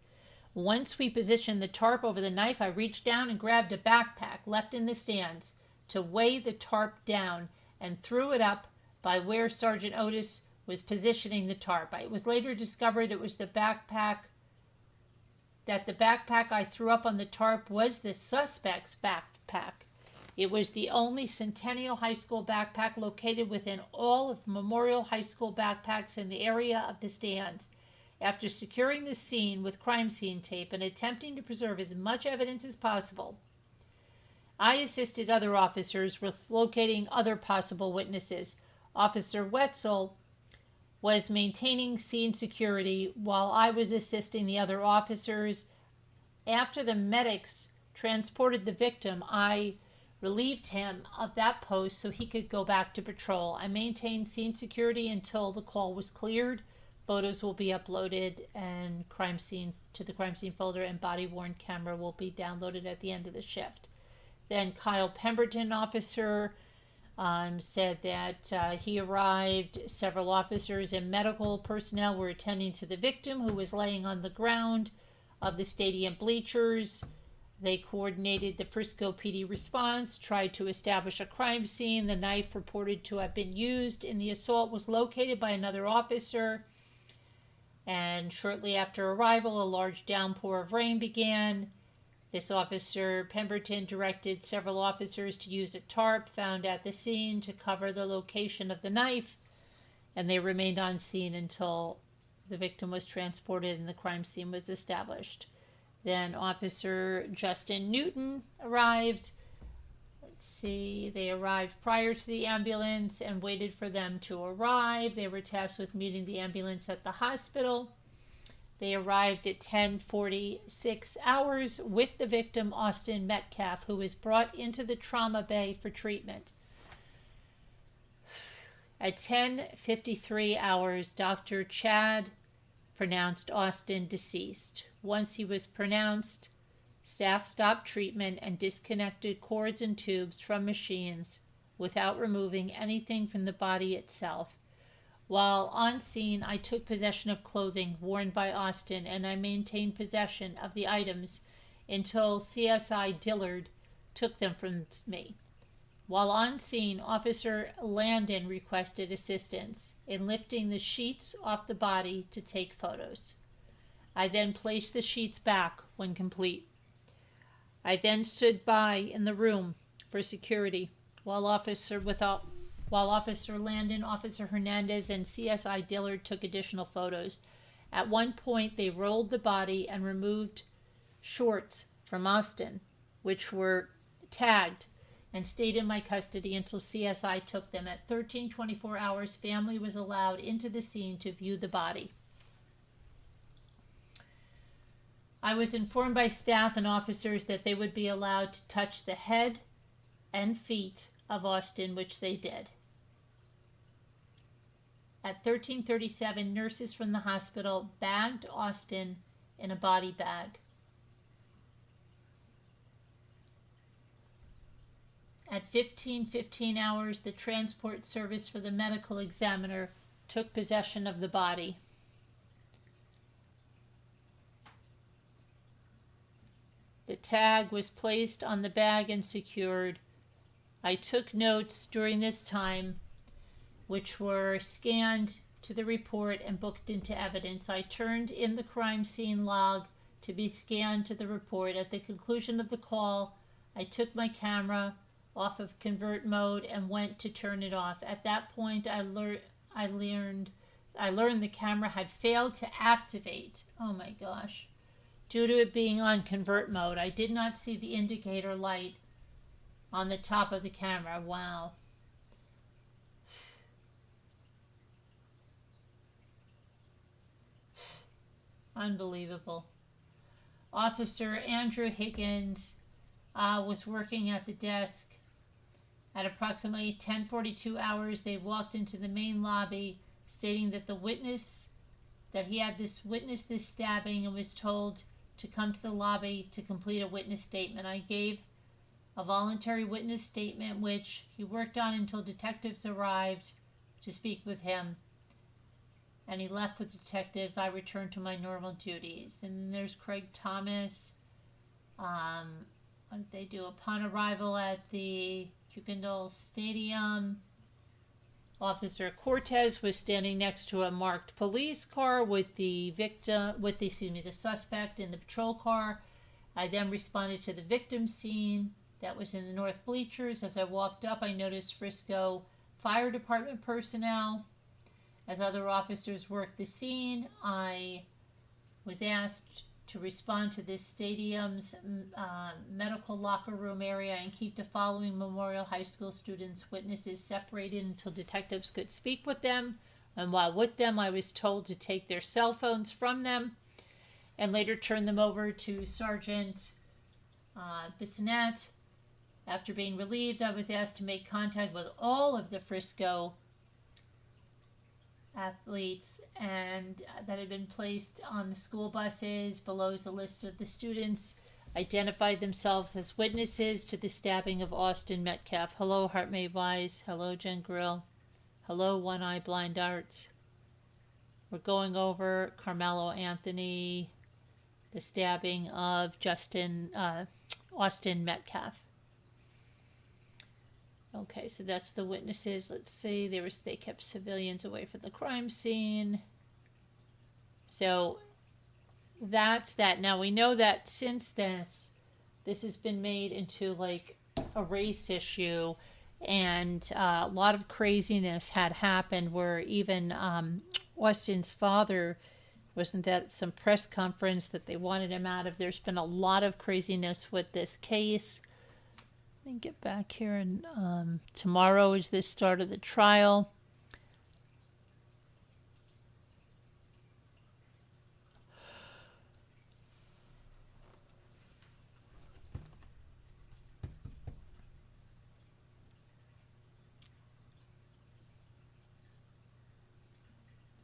Once we positioned the tarp over the knife, I reached down and grabbed a backpack left in the stands to weigh the tarp down and threw it up by where Sergeant Otis was positioning the tarp. It was later discovered it was the backpack that the backpack I threw up on the tarp was the suspect's backpack. It was the only Centennial High School backpack located within all of Memorial High School backpacks in the area of the stands. After securing the scene with crime scene tape and attempting to preserve as much evidence as possible, I assisted other officers with locating other possible witnesses. Officer Wetzel was maintaining scene security while I was assisting the other officers. After the medics transported the victim, I relieved him of that post so he could go back to patrol. I maintained scene security until the call was cleared. Photos will be uploaded and to the crime scene folder, and body-worn camera will be downloaded at the end of the shift. Then Kyle Pemberton, officer, said that he arrived. Several officers and medical personnel were attending to the victim, who was laying on the ground of the stadium bleachers. They coordinated the Frisco PD response, tried to establish a crime scene. The knife reported to have been used in the assault was located by another officer. And shortly after arrival, a large downpour of rain began. This officer, Pemberton, directed several officers to use a tarp found at the scene to cover the location of the knife, and they remained on scene until the victim was transported and the crime scene was established. Then Officer Justin Newton arrived. They arrived prior to the ambulance and waited for them to arrive. They were tasked with meeting the ambulance at the hospital. They arrived at 10:46 hours with the victim, Austin Metcalf, who was brought into the trauma bay for treatment. At 10:53 hours, Dr. Chad pronounced Austin deceased. Once he was pronounced, staff stopped treatment and disconnected cords and tubes from machines without removing anything from the body itself. While on scene, I took possession of clothing worn by Austin, and I maintained possession of the items until CSI Dillard took them from me. While on scene, Officer Landon requested assistance in lifting the sheets off the body to take photos. I then placed the sheets back when complete. I then stood by in the room for security while Officer Landon, Officer Hernandez, and CSI Dillard took additional photos. At one point, they rolled the body and removed shorts from Austin, which were tagged, and stayed in my custody until CSI took them. At 13:24 hours, family was allowed into the scene to view the body. I was informed by staff and officers that they would be allowed to touch the head and feet of Austin, which they did. At 13:37, nurses from the hospital bagged Austin in a body bag. At 15:15 hours, the transport service for the medical examiner took possession of the body. The tag was placed on the bag and secured. I took notes during this time, which were scanned to the report and booked into evidence. I turned in the crime scene log to be scanned to the report. At the conclusion of the call, I took my camera off of convert mode and went to turn it off. At that point, I learned the camera had failed to activate. Oh my gosh. Due to it being on convert mode, I did not see the indicator light on the top of the camera. Wow. Unbelievable. Officer Andrew Higgins was working at the desk. At approximately 10:42 hours, they walked into the main lobby, stating that he had witnessed this stabbing and was told to come to the lobby to complete a witness statement. I gave a voluntary witness statement, which he worked on until detectives arrived to speak with him. And he left with detectives. I returned to my normal duties. And then there's Craig Thomas. What did they do? Upon arrival at the Kuykendall Stadium, Officer Cortez was standing next to a marked police car with the suspect in the patrol car. I then responded to the victim scene that was in the north bleachers. As I walked up, I noticed Frisco Fire Department personnel. As other officers worked the scene, I was asked to respond to this stadium's medical locker room area and keep the following Memorial High School students' witnesses separated until detectives could speak with them. And while with them, I was told to take their cell phones from them and later turn them over to Sergeant Bissonette. After being relieved, I was asked to make contact with all of the Frisco athletes and that had been placed on the school buses. Below is a list of the students identified themselves as witnesses to the stabbing of Austin Metcalf. Hello, Heart Made Wise. Hello, Jen Grill. Hello, One Eye Blind Arts. We're going over Karmelo Anthony, the stabbing of Austin Metcalf. Okay, so that's the witnesses. Let's see. They kept civilians away from the crime scene. So that's that. Now we know that since this has been made into like a race issue, and a lot of craziness had happened where even Austin's father, wasn't that some press conference that they wanted him out of? There's been a lot of craziness with this case. Let me get back here, and tomorrow is the start of the trial.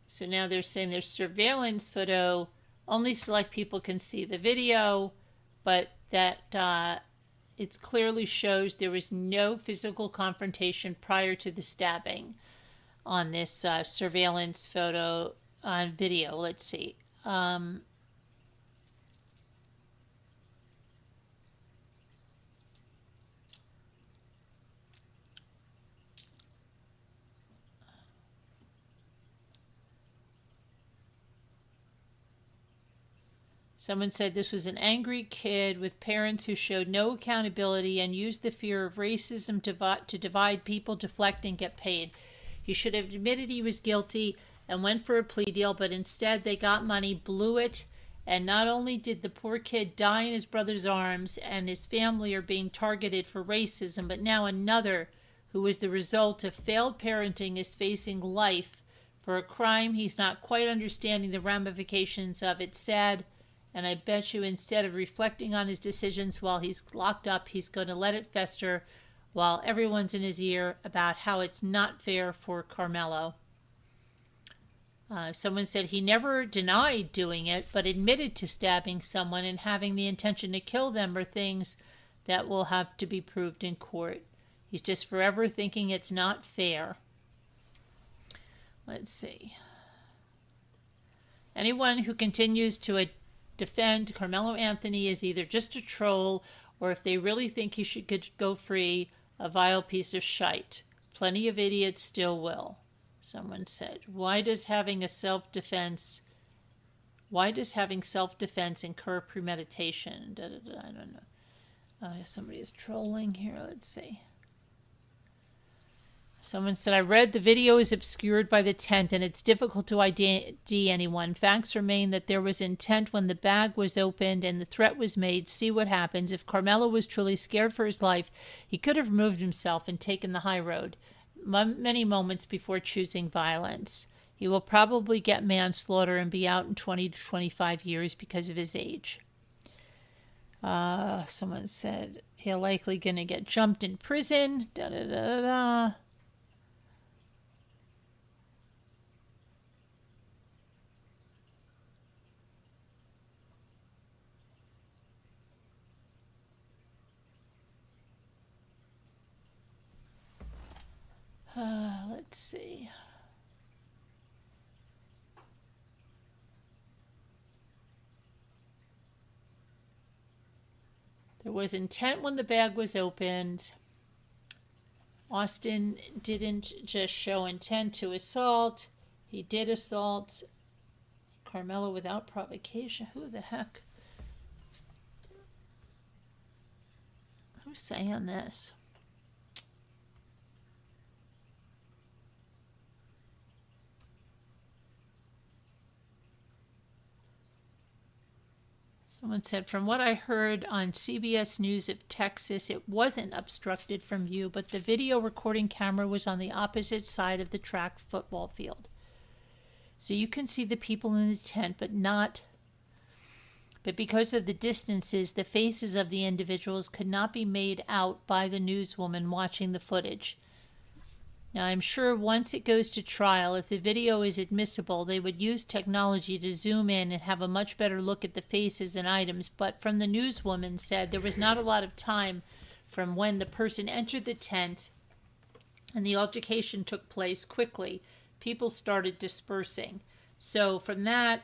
So now they're saying there's surveillance photo. Only select people can see the video, but that it clearly shows there was no physical confrontation prior to the stabbing on this surveillance photo on video. Let's see. Someone said this was an angry kid with parents who showed no accountability and used the fear of racism to divide people, deflect, and get paid. He should have admitted he was guilty and went for a plea deal, but instead they got money, blew it, and not only did the poor kid die in his brother's arms and his family are being targeted for racism, but now another who was the result of failed parenting is facing life for a crime he's not quite understanding the ramifications of. It's sad. And I bet you instead of reflecting on his decisions while he's locked up, he's going to let it fester while everyone's in his ear about how it's not fair for Karmelo. Someone said he never denied doing it, but admitted to stabbing someone and having the intention to kill them are things that will have to be proved in court. He's just forever thinking it's not fair. Let's see. Anyone who continues to defend Karmelo Anthony is either just a troll or, if they really think he should go free, a vile piece of shite. Plenty of idiots still will. Someone said, why does having self-defense incur premeditation? I don't know. Somebody is trolling here. Let's see. Someone said, I read the video is obscured by the tent and it's difficult to ID anyone. Facts remain that there was intent when the bag was opened and the threat was made. See what happens. If Karmelo was truly scared for his life, he could have removed himself and taken the high road many moments before choosing violence. He will probably get manslaughter and be out in 20 to 25 years because of his age. Someone said, he'll likely going to get jumped in prison. Let's see. There was intent when the bag was opened. Austin didn't just show intent to assault. He did assault Karmelo without provocation. Who the heck? Who's saying this? Someone said, from what I heard on CBS News of Texas, it wasn't obstructed from view, but the video recording camera was on the opposite side of the track football field. So you can see the people in the tent, but because of the distances, the faces of the individuals could not be made out by the newswoman watching the footage. Now, I'm sure once it goes to trial, if the video is admissible, they would use technology to zoom in and have a much better look at the faces and items. But from the newswoman said, there was not a lot of time from when the person entered the tent and the altercation took place quickly. People started dispersing. So from that,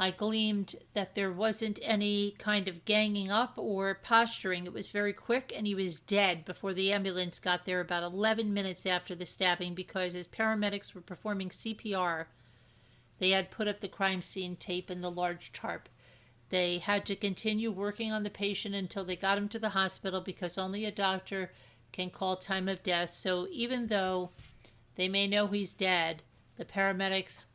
I gleaned that there wasn't any kind of ganging up or posturing. It was very quick, and he was dead before the ambulance got there about 11 minutes after the stabbing, because as paramedics were performing CPR, they had put up the crime scene tape in the large tarp. They had to continue working on the patient until they got him to the hospital, because only a doctor can call time of death. So even though they may know he's dead, the paramedics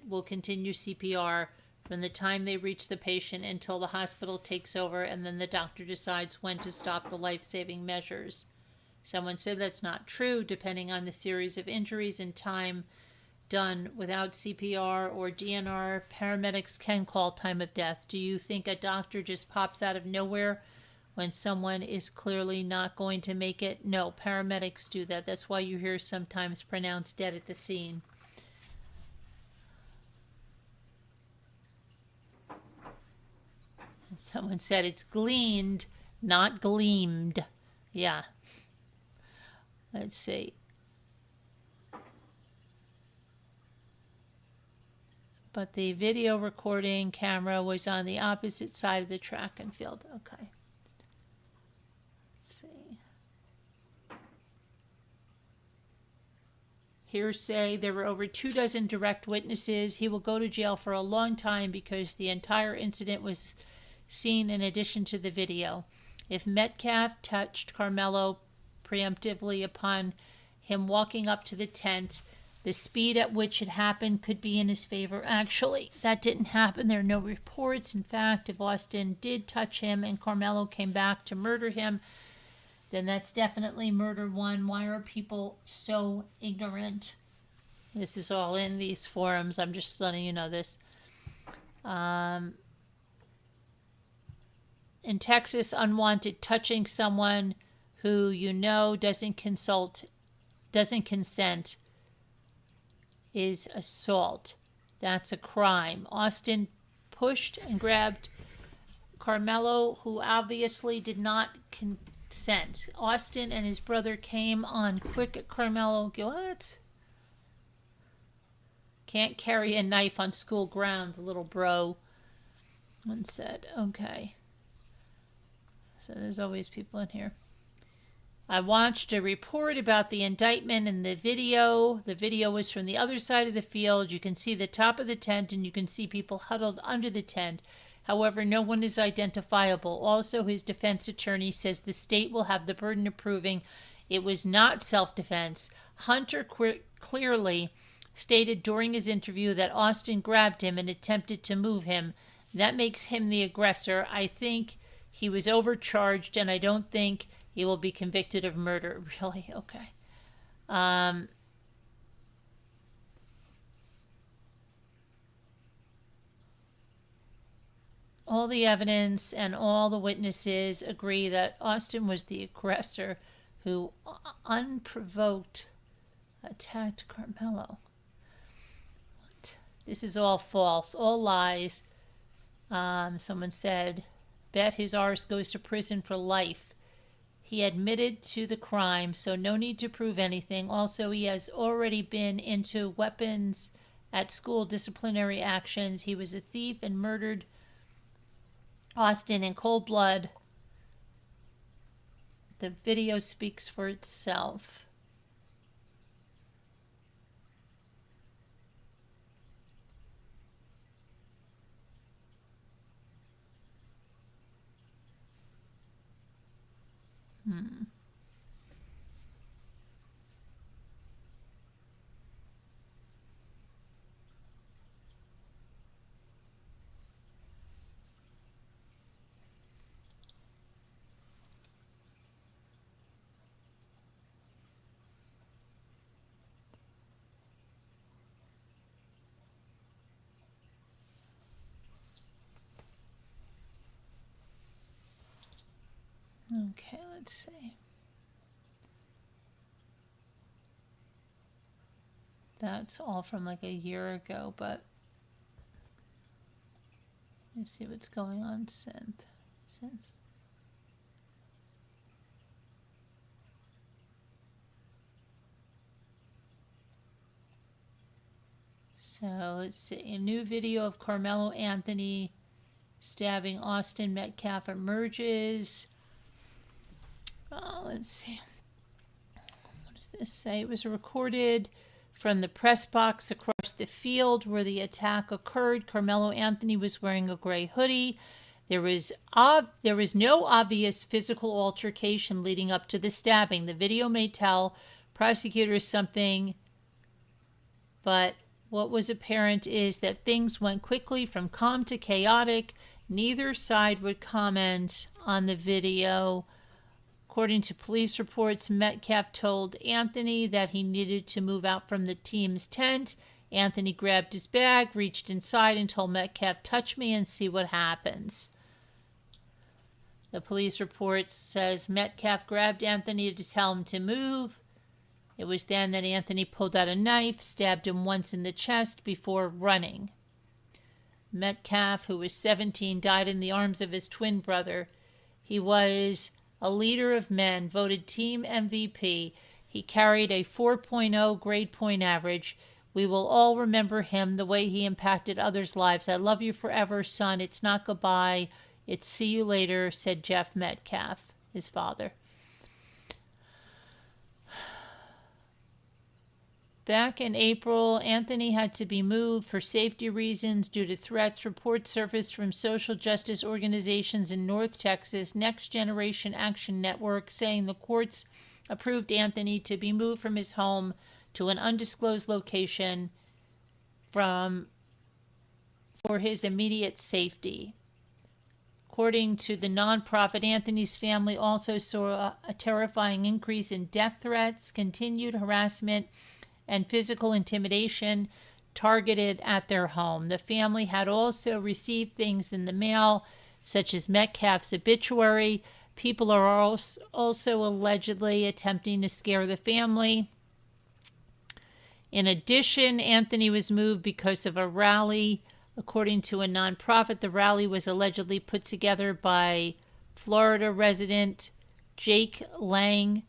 will continue CPR from the time they reach the patient until the hospital takes over, and then the doctor decides when to stop the life-saving measures. Someone said that's not true. Depending on the series of injuries and time done without CPR or DNR, paramedics can call time of death. Do you think a doctor just pops out of nowhere when someone is clearly not going to make it? No, paramedics do that. That's why you hear sometimes pronounced dead at the scene. Someone said it's gleaned, not gleamed. Yeah. Let's see. But the video recording camera was on the opposite side of the track and field. Okay. Let's see. Hearsay. There were over 24 direct witnesses. He will go to jail for a long time because the entire incident was seen in addition to the video. If Metcalf touched Karmelo preemptively upon him walking up to the tent, the speed at which it happened could be in his favor. Actually, that didn't happen. There are no reports. In fact, if Austin did touch him and Karmelo came back to murder him, then that's definitely murder one. Why are people so ignorant? This is all in these forums. I'm just letting you know this. In Texas, unwanted touching someone who you know doesn't consent is assault. That's a crime. Austin pushed and grabbed Karmelo, who obviously did not consent. Austin and his brother came on quick at Karmelo. What? Can't carry a knife on school grounds, little bro. One said, okay. So there's always people in here. I watched a report about the indictment and the video. The video was from the other side of the field. You can see the top of the tent and you can see people huddled under the tent. However, no one is identifiable. Also, his defense attorney says the state will have the burden of proving it was not self-defense. Hunter clearly stated during his interview that Austin grabbed him and attempted to move him. That makes him the aggressor. I think he was overcharged, and I don't think he will be convicted of murder. Really? Okay. All the evidence and all the witnesses agree that Austin was the aggressor who unprovoked attacked Karmelo. What? This is all false, all lies. Someone said, bet his arse goes to prison for life. He admitted to the crime, so no need to prove anything. Also, he has already been into weapons at school disciplinary actions. He was a thief and murdered Austin in cold blood. The video speaks for itself. Okay, let's see. That's all from like a year ago, but let's see what's going on since. So let's see. A new video of Karmelo Anthony stabbing Austin Metcalf emerges. Let's see. What does this say? It was recorded from the press box across the field where the attack occurred. Karmelo Anthony was wearing a gray hoodie. There was no obvious physical altercation leading up to the stabbing. The video may tell prosecutors something, but what was apparent is that things went quickly from calm to chaotic. Neither side would comment on the video. According to police reports, Metcalf told Anthony that he needed to move out from the team's tent. Anthony grabbed his bag, reached inside, and told Metcalf, "Touch me and see what happens." The police report says Metcalf grabbed Anthony to tell him to move. It was then that Anthony pulled out a knife, stabbed him once in the chest before running. Metcalf, who was 17, died in the arms of his twin brother. He was a leader of men, voted team MVP. He carried a 4.0 grade point average. We will all remember him, the way he impacted others' lives. I love you forever, son. It's not goodbye. It's see you later, said Jeff Metcalf, his father. Back in April, Anthony had to be moved for safety reasons due to threats. Reports surfaced from social justice organizations in North Texas, Next Generation Action Network, saying the courts approved Anthony to be moved from his home to an undisclosed location for his immediate safety. According to the nonprofit, Anthony's family also saw a terrifying increase in death threats, continued harassment, and physical intimidation targeted at their home. The family had also received things in the mail, such as Metcalf's obituary. People are also allegedly attempting to scare the family. In addition, Anthony was moved because of a rally. According to a nonprofit, the rally was allegedly put together by Florida resident Jake Lang,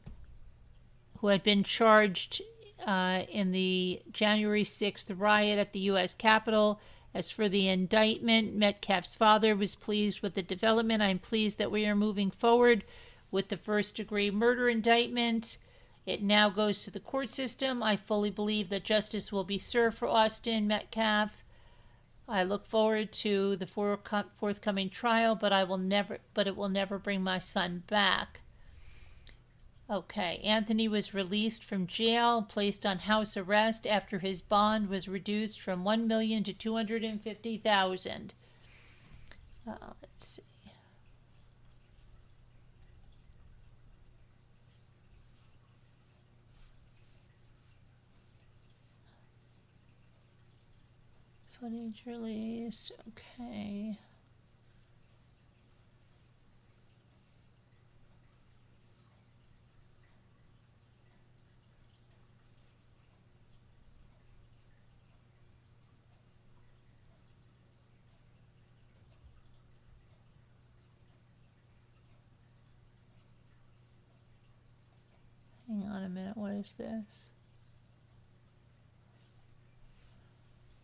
who had been charged in the January 6th riot at the U.S. Capitol. As for the indictment, Metcalf's father was pleased with the development. I'm pleased that we are moving forward with the first-degree murder indictment. It now goes to the court system. I fully believe that justice will be served for Austin Metcalf. I look forward to the forthcoming trial, but it will never bring my son back. Okay, Anthony was released from jail, placed on house arrest after his bond was reduced from $1 million to $250,000. Let's see. Footage released. Okay. Hang on a minute, what is this?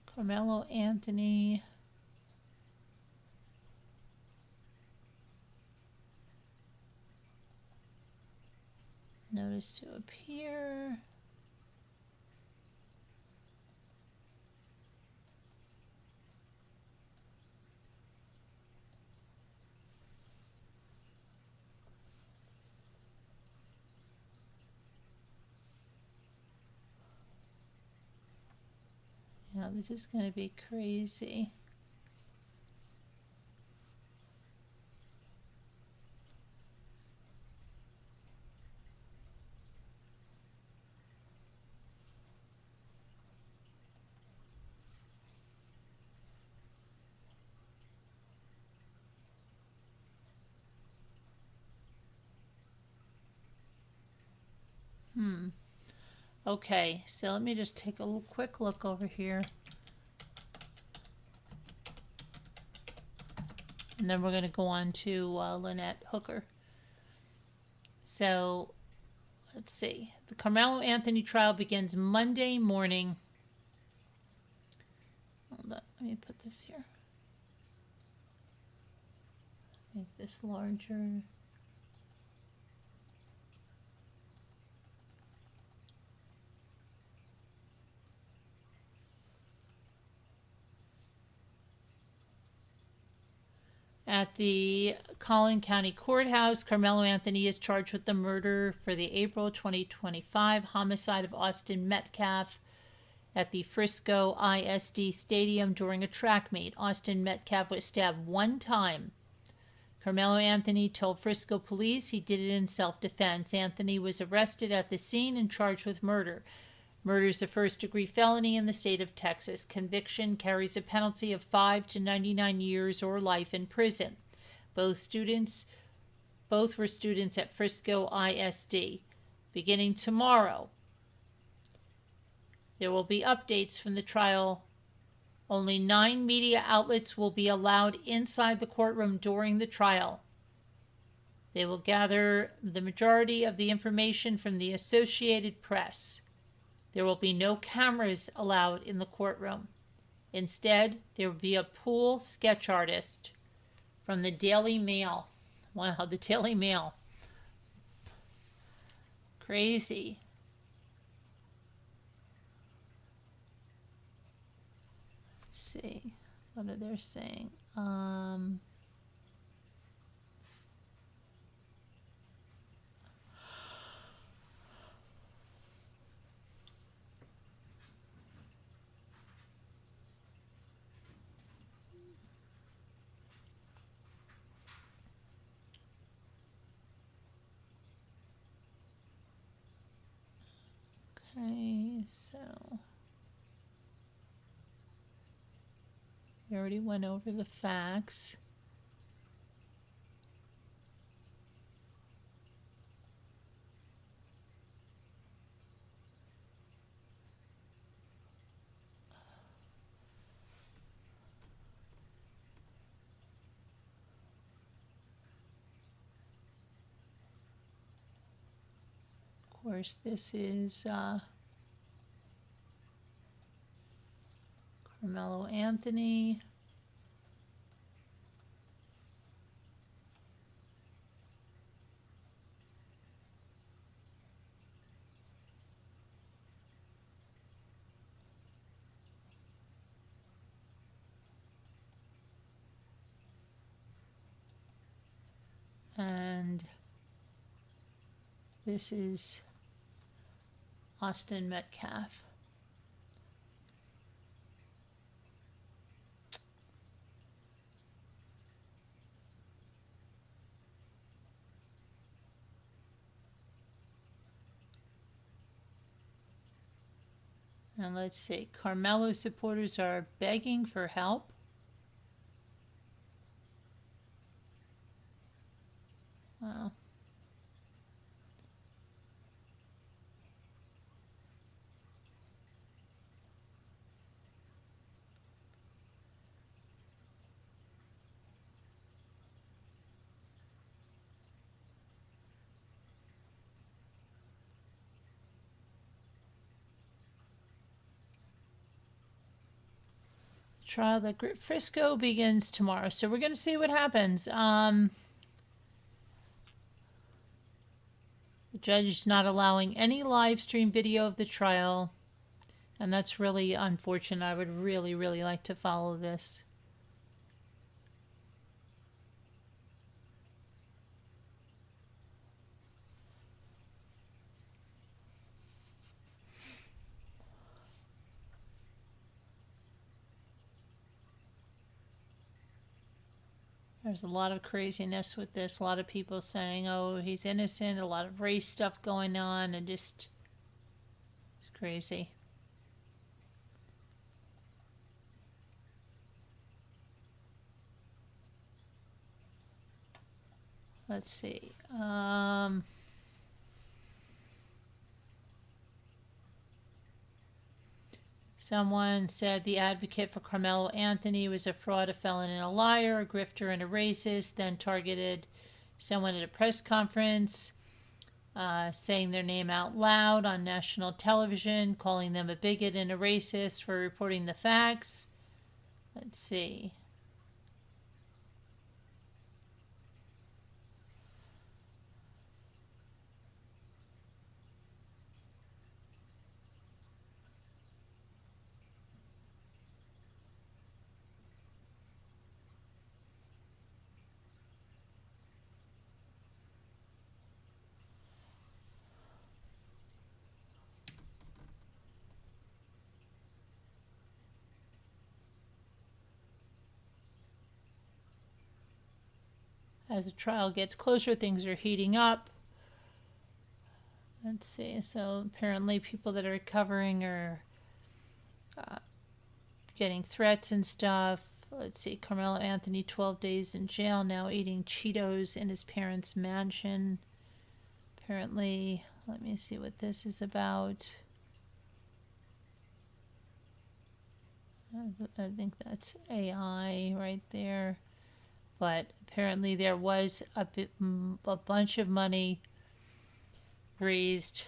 Karmelo Anthony. Notice to appear. Wow, this is going to be crazy. Okay, so let me just take a quick look over here. And then we're going to go on to Lynette Hoooker. So, let's see. The Karmelo Anthony trial begins Monday morning. Hold on, let me put this here. Make this larger. At the Collin County Courthouse, Karmelo Anthony is charged with the murder for the April 2025 homicide of Austin Metcalf at the Frisco ISD Stadium during a track meet. Austin Metcalf was stabbed one time. Karmelo Anthony told Frisco police he did it in self-defense. Anthony was arrested at the scene and charged with murder. Murder is a first-degree felony in the state of Texas. Conviction carries a penalty of 5 to 99 years or life in prison. Both were students at Frisco ISD. Beginning tomorrow, there will be updates from the trial. Only 9 media outlets will be allowed inside the courtroom during the trial. They will gather the majority of the information from the Associated Press. There will be no cameras allowed in the courtroom. Instead, there will be a pool sketch artist from the Daily Mail. Wow, the Daily Mail. Crazy. Let's see. What are they saying? Okay, so we already went over the facts. Of course, this is Karmelo Anthony. And this is Austin Metcalf. And let's see, Karmelo supporters are begging for help. Wow. Trial at Frisco begins tomorrow, so we're going to see what happens. The judge is not allowing any live stream video of the trial, and that's really unfortunate. I would really, really like to follow this. There's a lot of craziness with this. A lot of people saying, oh, he's innocent. A lot of race stuff going on. And just, it's crazy. Let's see. Someone said the advocate for Karmelo Anthony was a fraud, a felon, and a liar, a grifter, and a racist, then targeted someone at a press conference, saying their name out loud on national television, calling them a bigot and a racist for reporting the facts. Let's see. As the trial gets closer, things are heating up. Let's see. So apparently people that are recovering are getting threats and stuff. Let's see. Karmelo Anthony, 12 days in jail, now eating Cheetos in his parents' mansion. Apparently, let me see what this is about. I think that's AI right there. But apparently there was a bunch of money raised.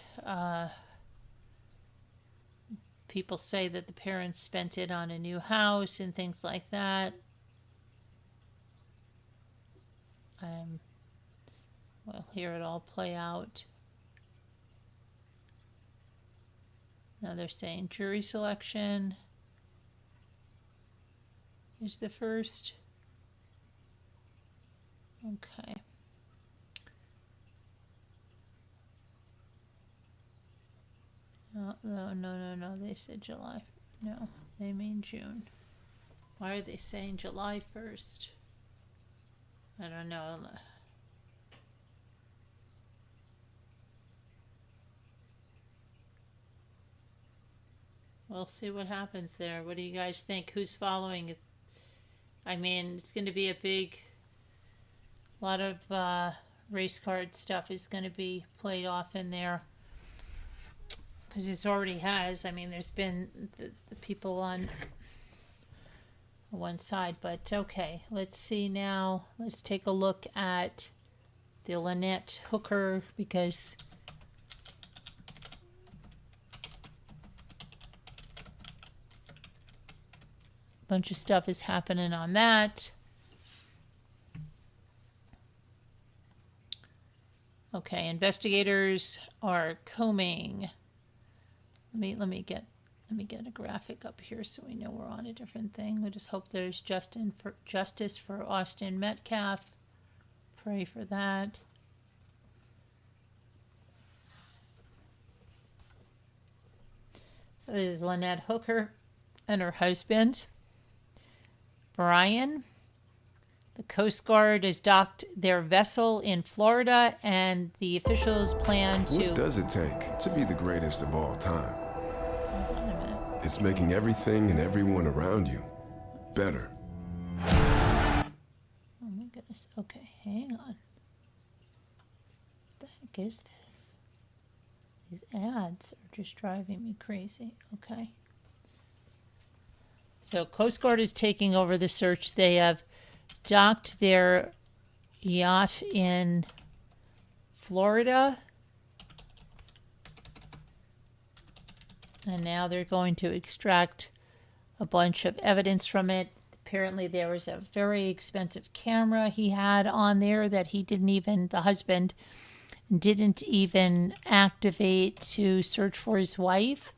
People say that the parents spent it on a new house and things like that. We'll hear it all play out. Now they're saying jury selection is the first. Okay. No. They said July. No, they mean June. Why are they saying July 1st? I don't know. We'll see what happens there. What do you guys think? Who's following it? I mean, it's going to be a lot of race card stuff is going to be played off in there. Because it already has. I mean, there's been the people on one side. But okay, let's see now. Let's take a look at the Lynette Hoooker, because a bunch of stuff is happening on that. Okay, investigators are combing. Let me get a graphic up here so we know we're on a different thing. We just hope there's justice for Austin Metcalf. Pray for that. So this is Lynette Hoooker and her husband, Brian. The Coast Guard has docked their vessel in Florida, and the officials plan to... What does it take to be the greatest of all time? Hold on a minute. It's making everything and everyone around you better. Oh my goodness. Okay, hang on. What the heck is this? These ads are just driving me crazy. Okay. So Coast Guard is taking over the search. They have docked their yacht in Florida, and now they're going to extract a bunch of evidence from it. Apparently there was a very expensive camera he had on there that the husband didn't even activate to search for his wife.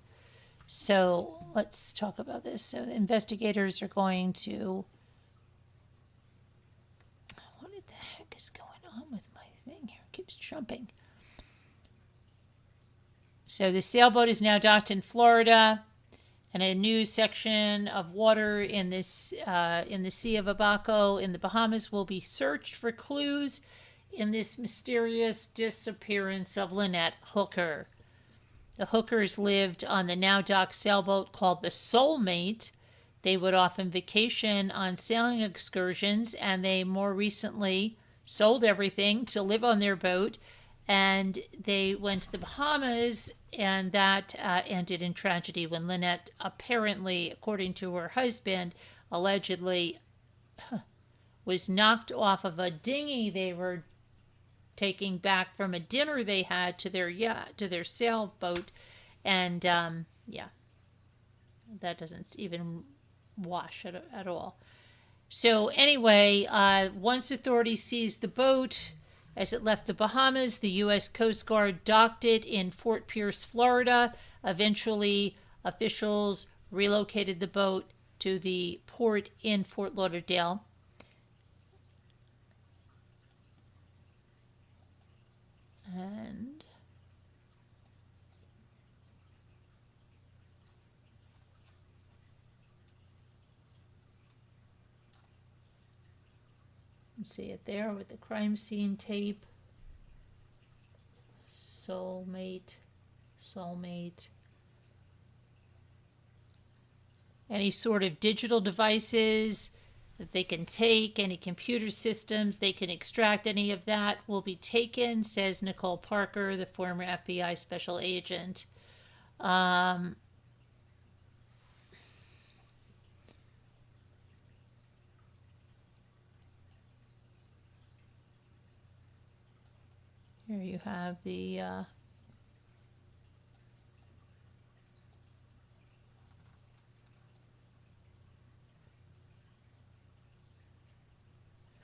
So let's talk about this. So the investigators are going to... What the heck is going on with my thing here? It keeps jumping. So the sailboat is now docked in Florida. And a new section of water in this in the Sea of Abaco in the Bahamas will be searched for clues in this mysterious disappearance of Lynette Hoooker. The Hookers lived on the now docked sailboat called the Soulmate. They would often vacation on sailing excursions, and they more recently sold everything to live on their boat, and they went to the Bahamas, and that ended in tragedy when Lynette apparently, according to her husband, allegedly was knocked off of a dinghy they were taking back from a dinner they had to their sailboat, and that doesn't even wash at all. So anyway, once authorities seized the boat as it left the Bahamas, the U.S. Coast Guard docked it in Fort Pierce, Florida. Eventually, officials relocated the boat to the port in Fort Lauderdale. And you see it there with the crime scene tape. Soulmate. Any sort of digital devices that they can take, any computer systems they can extract, any of that will be taken, says Nicole Parker, the former FBI special agent. Here you have the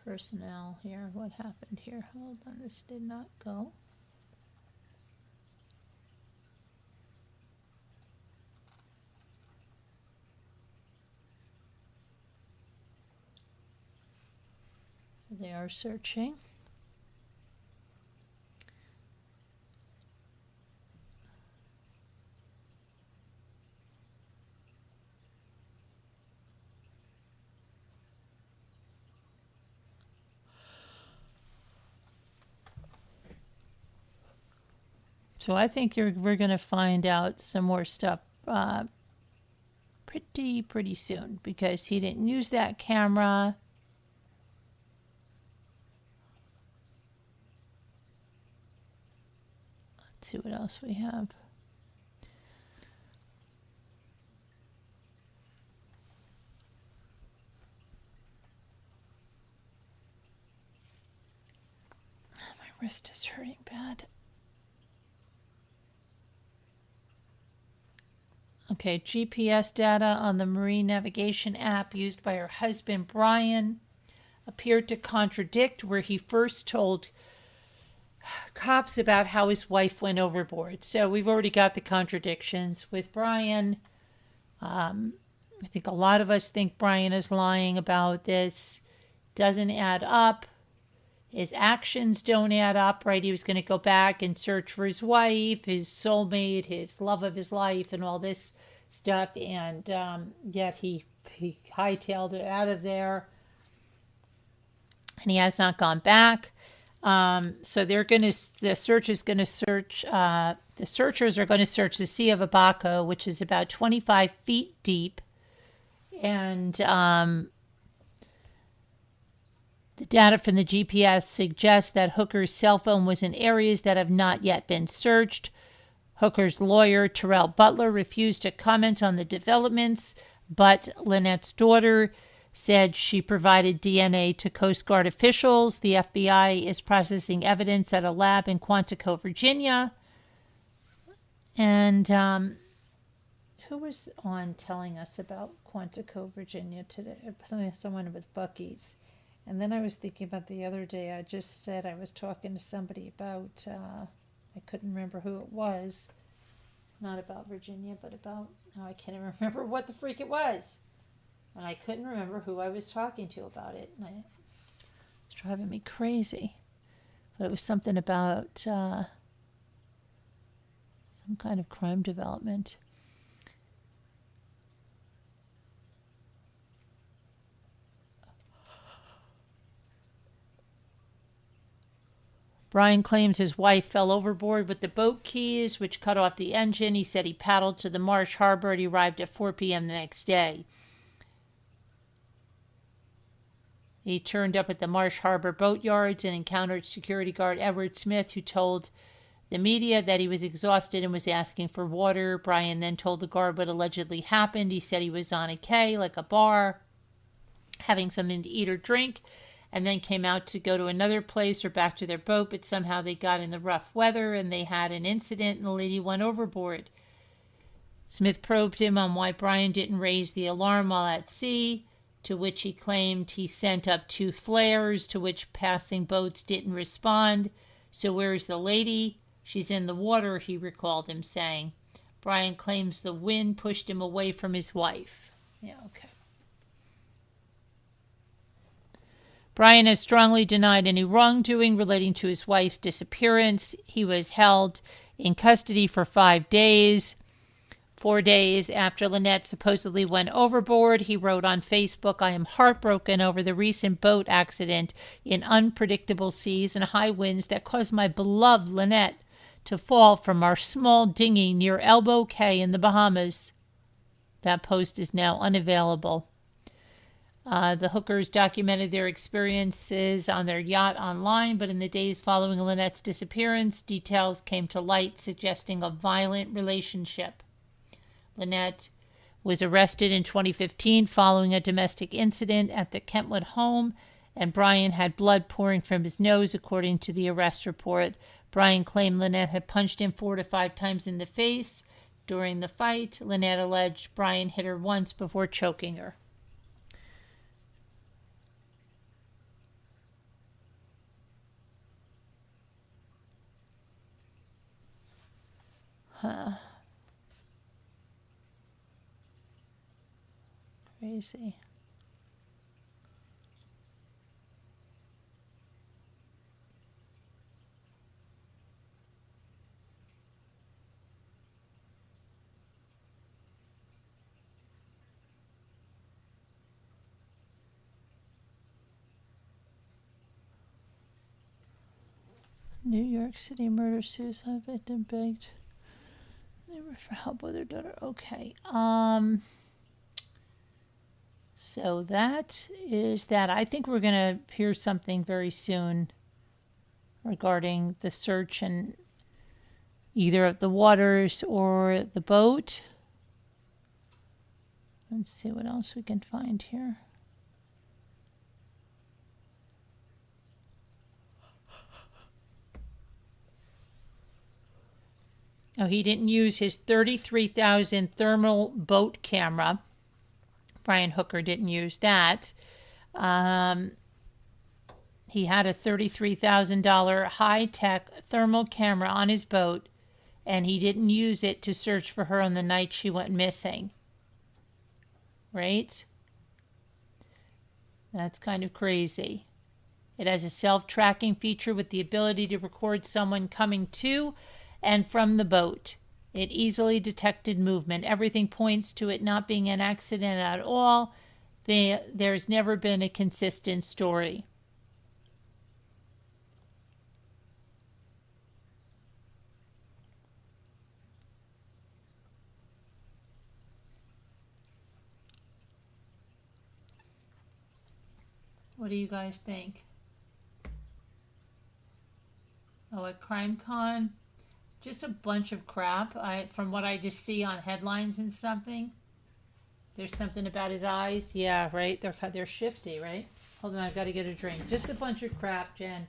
personnel here. What happened here? Hold on, this did not go. They are searching. So I think we're going to find out some more stuff pretty soon, because he didn't use that camera. Let's see what else we have. My wrist is hurting bad. Okay, GPS data on the marine navigation app used by her husband, Brian, appeared to contradict where he first told cops about how his wife went overboard. So we've already got the contradictions with Brian. I think a lot of us think Brian is lying about this. Doesn't add up. His actions don't add up, right? He was going to go back and search for his wife, his soulmate, his love of his life, and all this stuff. And yet he hightailed it out of there. And he has not gone back. So the searchers are going to search the Sea of Abaco, which is about 25 feet deep. And the data from the GPS suggests that Hooker's cell phone was in areas that have not yet been searched. Hooker's lawyer, Terrell Butler, refused to comment on the developments, but Lynette's daughter said she provided DNA to Coast Guard officials. The FBI is processing evidence at a lab in Quantico, Virginia. And who was on telling us about Quantico, Virginia today? Someone with Buc-ee's. And then I was thinking about the other day, I just said I was talking to somebody about, I couldn't remember who it was. Not about Virginia, but about, I can't even remember what the freak it was. And I couldn't remember who I was talking to about it. And it's driving me crazy. But it was something about some kind of crime development. Brian claims his wife fell overboard with the boat keys, which cut off the engine. He said he paddled to the Marsh Harbor and he arrived at 4 p.m. the next day. He turned up at the Marsh Harbor boatyards and encountered security guard Edward Smith, who told the media that he was exhausted and was asking for water. Brian then told the guard what allegedly happened. He said he was on a K, like a bar, having something to eat or drink, and then came out to go to another place or back to their boat, but somehow they got in the rough weather and they had an incident and the lady went overboard. Smith probed him on why Brian didn't raise the alarm while at sea, to which he claimed he sent up 2 flares, to which passing boats didn't respond. So where's the lady? She's in the water, he recalled him saying. Brian claims the wind pushed him away from his wife. Yeah, okay. Brian has strongly denied any wrongdoing relating to his wife's disappearance. He was held in custody for 5 days. 4 days after Lynette supposedly went overboard, he wrote on Facebook, "I am heartbroken over the recent boat accident in unpredictable seas and high winds that caused my beloved Lynette to fall from our small dinghy near Elbow Cay in the Bahamas." That post is now unavailable. The Hookers documented their experiences on their yacht online, but in the days following Lynette's disappearance, details came to light suggesting a violent relationship. Lynette was arrested in 2015 following a domestic incident at the Kentwood home, and Brian had blood pouring from his nose, according to the arrest report. Brian claimed Lynette had punched him 4 to 5 times in the face. During the fight, Lynette alleged Brian hit her once before choking her. Crazy. New York City murder-suicide victim begged neighbor for help with her daughter. Okay. So that is that. I think we're going to hear something very soon regarding the search and either of the waters or the boat. Let's see what else we can find here. Oh, he didn't use his 33,000 thermal boat camera. Brian Hooker didn't use that. He had a $33,000 high-tech thermal camera on his boat, and he didn't use it to search for her on the night she went missing. Right? That's kind of crazy. It has a self-tracking feature with the ability to record someone coming to and from the boat. It easily detected movement. Everything points to it not being an accident at all. There's never been a consistent story. What do you guys think? Oh, at CrimeCon? Just a bunch of crap. From what I just see on headlines and something. There's something about his eyes. Yeah, right? They're shifty, right? Hold on, I've got to get a drink. Just a bunch of crap, Jen.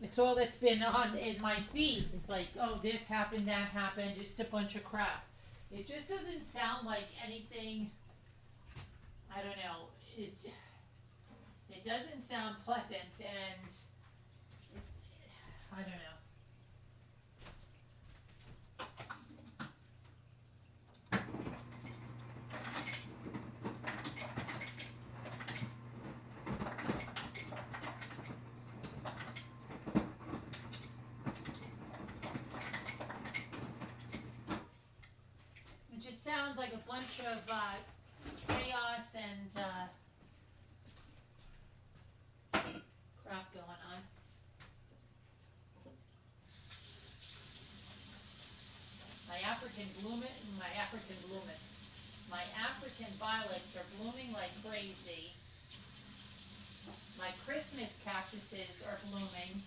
It's all that's been on in my feed. It's like, oh, this happened, that happened. Just a bunch of crap. It just doesn't sound like anything. I don't know. It doesn't sound pleasant, and I don't know. Sounds like a bunch of chaos and crap going on. African violets are blooming like crazy. My Christmas cactuses are blooming,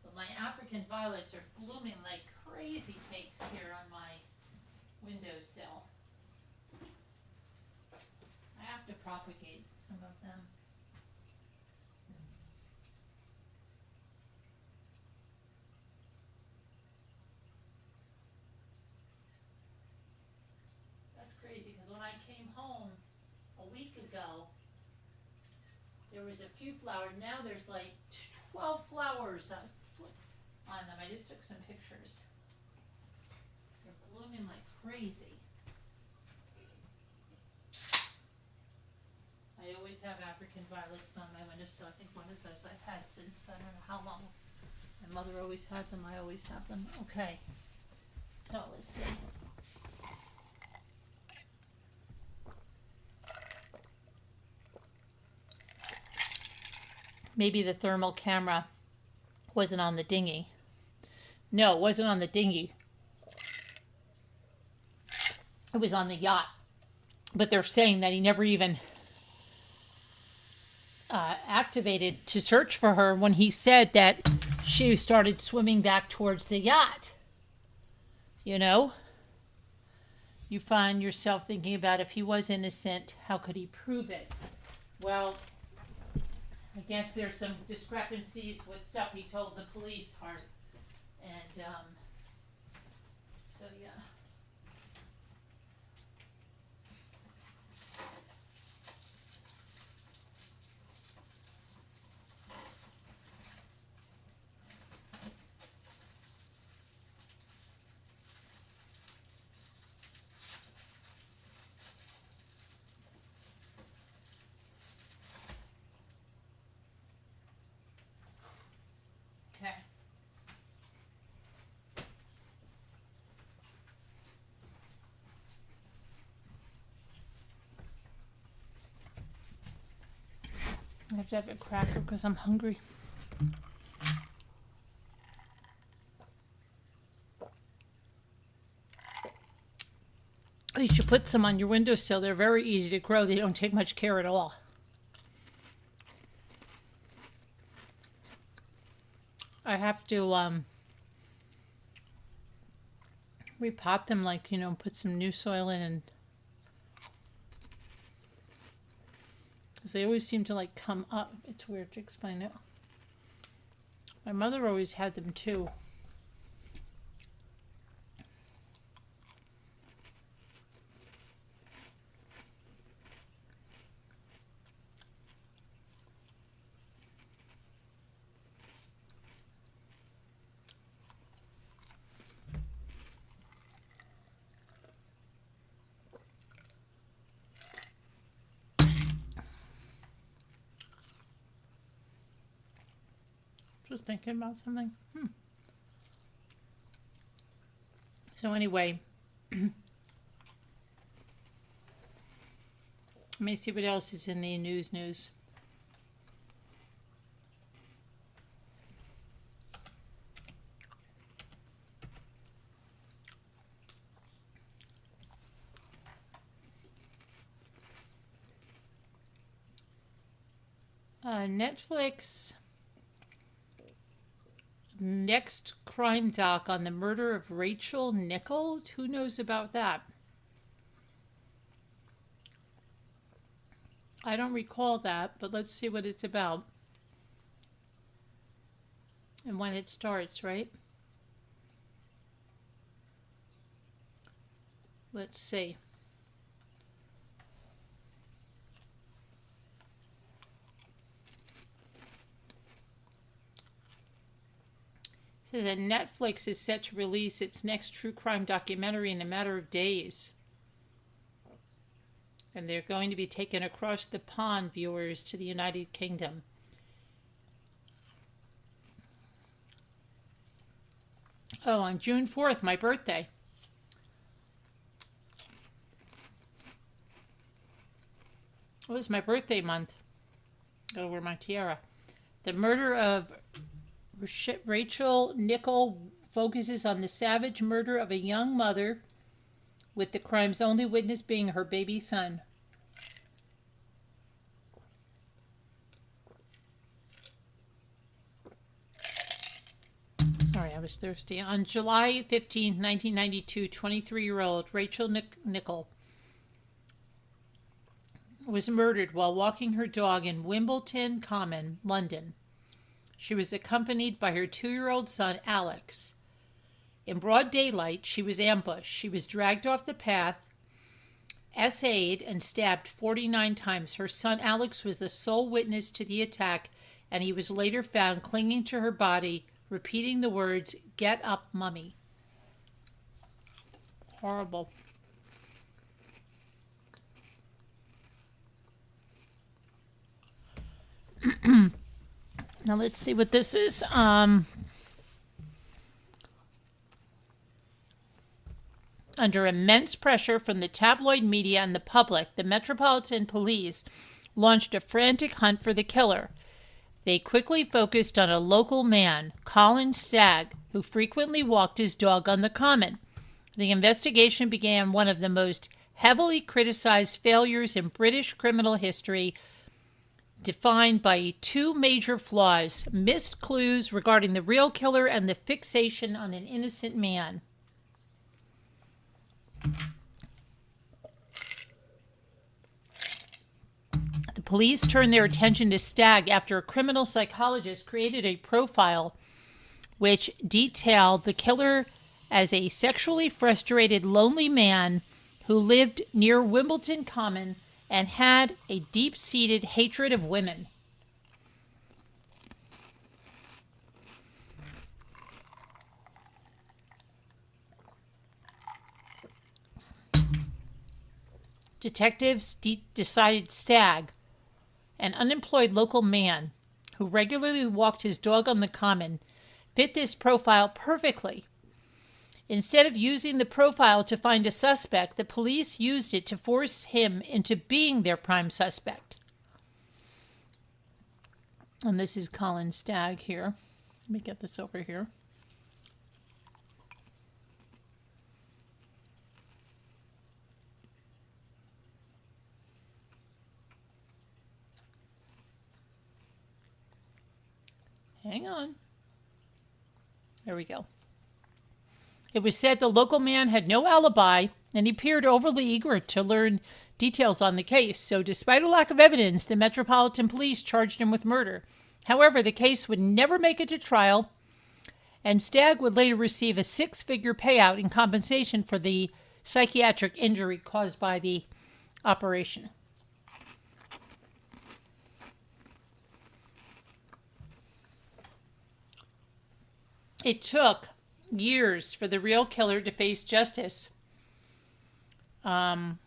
but my African violets are blooming like crazy cakes here on my windowsill. I have to propagate some of them. That's crazy, because when I came home a week ago, there was a few flowers. Now there's like 12 flowers on them. I just took some pictures. They're blooming like crazy. I always have African violets on my windowsill. I think one of those I've had since I don't know how long. My mother always had them. I always have them. Okay. So let's see. Maybe the thermal camera wasn't on the dinghy. No, it wasn't on the dinghy. It was on the yacht. But they're saying that he never even activated to search for her when he said that she started swimming back towards the yacht. You know? You find yourself thinking about, if he was innocent, how could he prove it? Well, I guess there's some discrepancies with stuff he told the police, Hart. And, so yeah. Okay. I have to have a cracker because I'm hungry. You should put some on your windowsill. They're very easy to grow. They don't take much care at all. I have to repot them, like, you know, put some new soil in, and because they always seem to like come up. It's weird to explain it. My mother always had them too. Just thinking about something. So anyway, let me see what else is in the news. Netflix next crime doc on the murder of Rachel Nichols. Who knows about that? I don't recall that, but let's see what it's about and when it starts, right? Let's see. So that Netflix is set to release its next true crime documentary in a matter of days. And they're going to be taking across the pond viewers to the United Kingdom. Oh, on June 4th, my birthday. It was my birthday month. Gotta wear my tiara. The murder of Rachel Nichols focuses on the savage murder of a young mother with the crime's only witness being her baby son. Sorry, I was thirsty. On July 15, 1992, 23-year-old Rachel Nichol was murdered while walking her dog in Wimbledon Common, London. She was accompanied by her 2-year-old son, Alex. In broad daylight, she was ambushed. She was dragged off the path, essayed, and stabbed 49 times. Her son, Alex, was the sole witness to the attack, and he was later found clinging to her body, repeating the words, "Get up, Mummy." Horrible. Now let's see what this is. Under immense pressure from the tabloid media and the public, the Metropolitan Police launched a frantic hunt for the killer. They quickly focused on a local man, Colin Stagg, who frequently walked his dog on the common. The investigation began one of the most heavily criticized failures in British criminal history, defined by 2 major flaws: missed clues regarding the real killer and the fixation on an innocent man. The police turned their attention to Stagg after a criminal psychologist created a profile which detailed the killer as a sexually frustrated, lonely man who lived near Wimbledon Common and had a deep-seated hatred of women. Detectives decided Stagg, an unemployed local man who regularly walked his dog on the common, fit this profile perfectly. Instead of using the profile to find a suspect, the police used it to force him into being their prime suspect. And this is Colin Stagg here. Let me get this over here. Hang on. There we go. It was said the local man had no alibi, and he appeared overly eager to learn details on the case. So despite a lack of evidence, the Metropolitan Police charged him with murder. However, the case would never make it to trial, and Stagg would later receive a 6-figure payout in compensation for the psychiatric injury caused by the operation. It took years for the real killer to face justice. And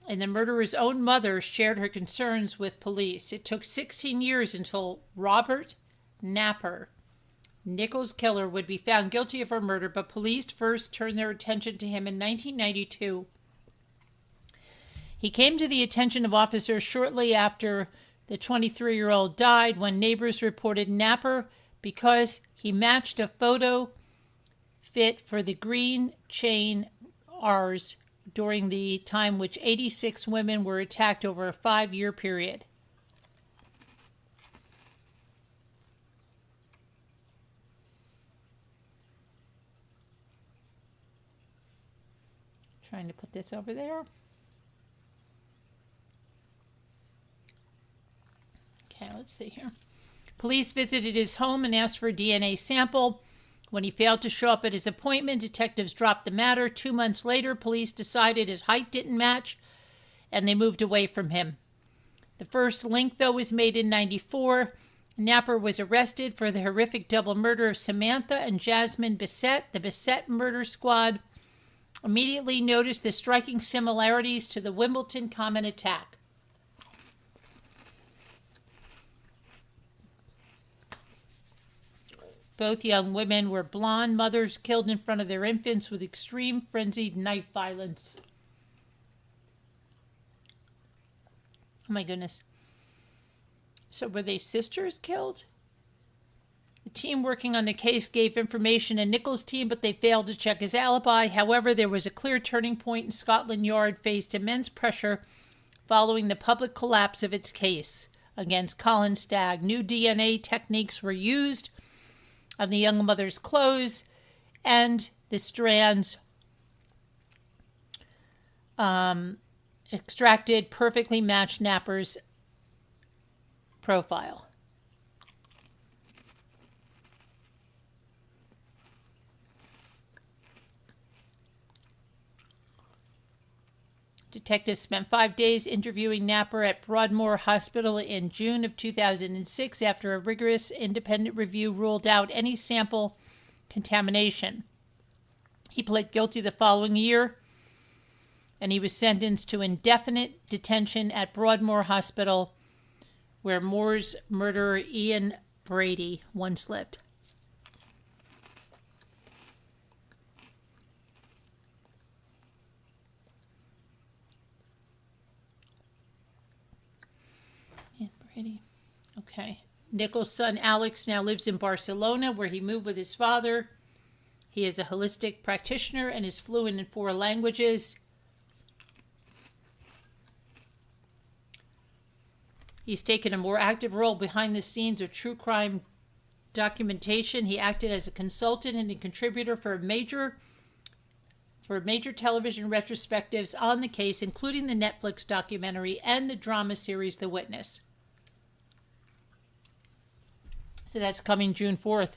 the murderer's own mother shared her concerns with police. It took 16 years until Robert Napper, Nichol's killer, would be found guilty of her murder, but police first turned their attention to him in 1992. He came to the attention of officers shortly after the 23-year-old died, when neighbors reported Napper because he matched a photo fit for the green chain R's during the time which 86 women were attacked over a 5-year period. Trying to put this over there. Okay, let's see here. Police visited his home and asked for a DNA sample. When he failed to show up at his appointment, detectives dropped the matter. 2 months later, police decided his height didn't match, and they moved away from him. The first link, though, was made in 1994. Napper was arrested for the horrific double murder of Samantha and Jasmine Bissett. The Bissett murder squad immediately noticed the striking similarities to the Wimbledon Common attack. Both young women were blonde mothers killed in front of their infants with extreme frenzied knife violence. Oh my goodness. So were they sisters killed? team working on the case gave information to Nichols' team, but they failed to check his alibi. However, there was a clear turning point, and Scotland Yard faced immense pressure following the public collapse of its case against Colin Stagg. New DNA techniques were used on the young mother's clothes, and the strands extracted perfectly matched Napper's profile. Detectives spent 5 days interviewing Napper at Broadmoor Hospital in June of 2006 after a rigorous independent review ruled out any sample contamination. He pled guilty the following year, and he was sentenced to indefinite detention at Broadmoor Hospital, where Moore's murderer Ian Brady once lived. Okay. Nichols' son Alex now lives in Barcelona, where he moved with his father. He is a holistic practitioner and is fluent in 4 languages. He's taken a more active role behind the scenes of true crime documentation. He acted as a consultant and a contributor for major television retrospectives on the case, including the Netflix documentary and the drama series The Witness. So that's coming June 4th.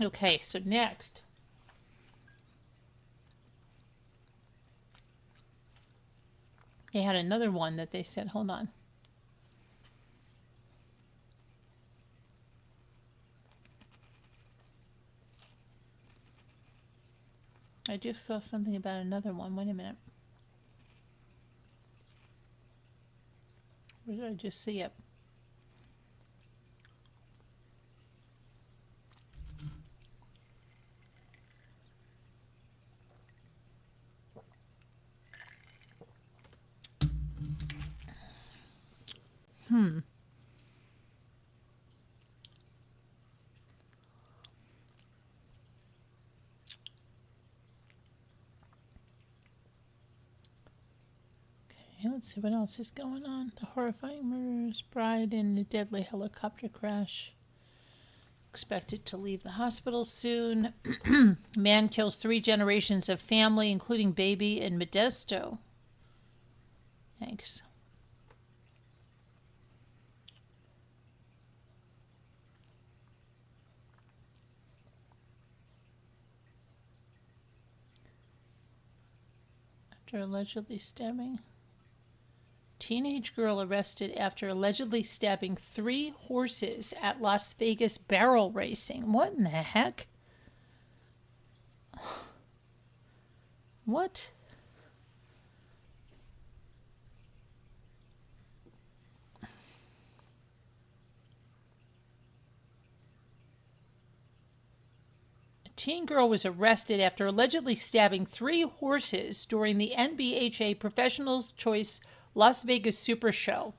Okay, so next. They had another one that they said, hold on. I just saw something about another one. Wait a minute. Where did I just see it? Let's see what else is going on. The horrifying murders, bride in a deadly helicopter crash. Expected to leave the hospital soon. Man kills 3 generations of family, including baby in Modesto. Thanks. After allegedly stabbing. Teenage girl arrested after allegedly stabbing 3 horses at Las Vegas barrel racing. What in the heck? What? A teen girl was arrested after allegedly stabbing 3 horses during the NBHA Professionals Choice Las Vegas Super Show.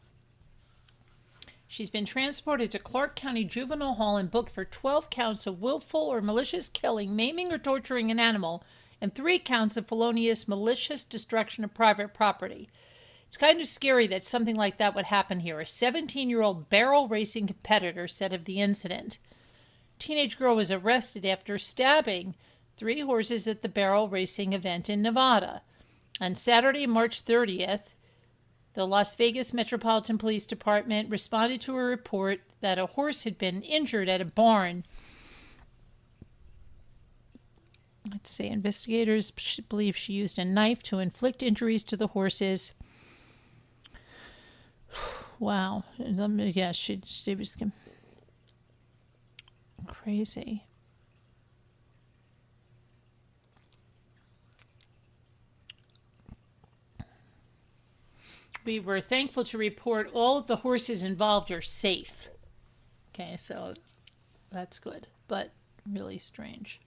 She's been transported to Clark County Juvenile Hall and booked for 12 counts of willful or malicious killing, maiming or torturing an animal, and 3 counts of felonious malicious destruction of private property. It's kind of scary that something like that would happen here. A 17-year-old barrel racing competitor said of the incident. Teenage girl was arrested after stabbing 3 horses at the barrel racing event in Nevada. On Saturday, March 30th, the Las Vegas Metropolitan Police Department responded to a report that a horse had been injured at a barn. Let's see, investigators believe she used a knife to inflict injuries to the horses. Wow. Yeah, she was crazy. We were thankful to report all of the horses involved are safe. Okay, so that's good, but really strange.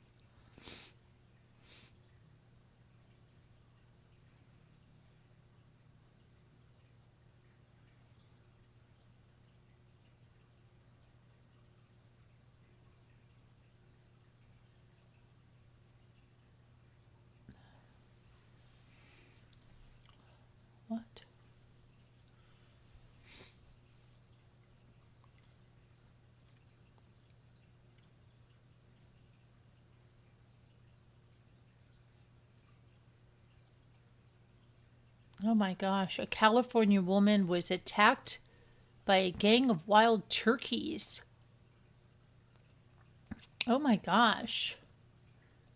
What? Oh my gosh. A California woman was attacked by a gang of wild turkeys. Oh my gosh.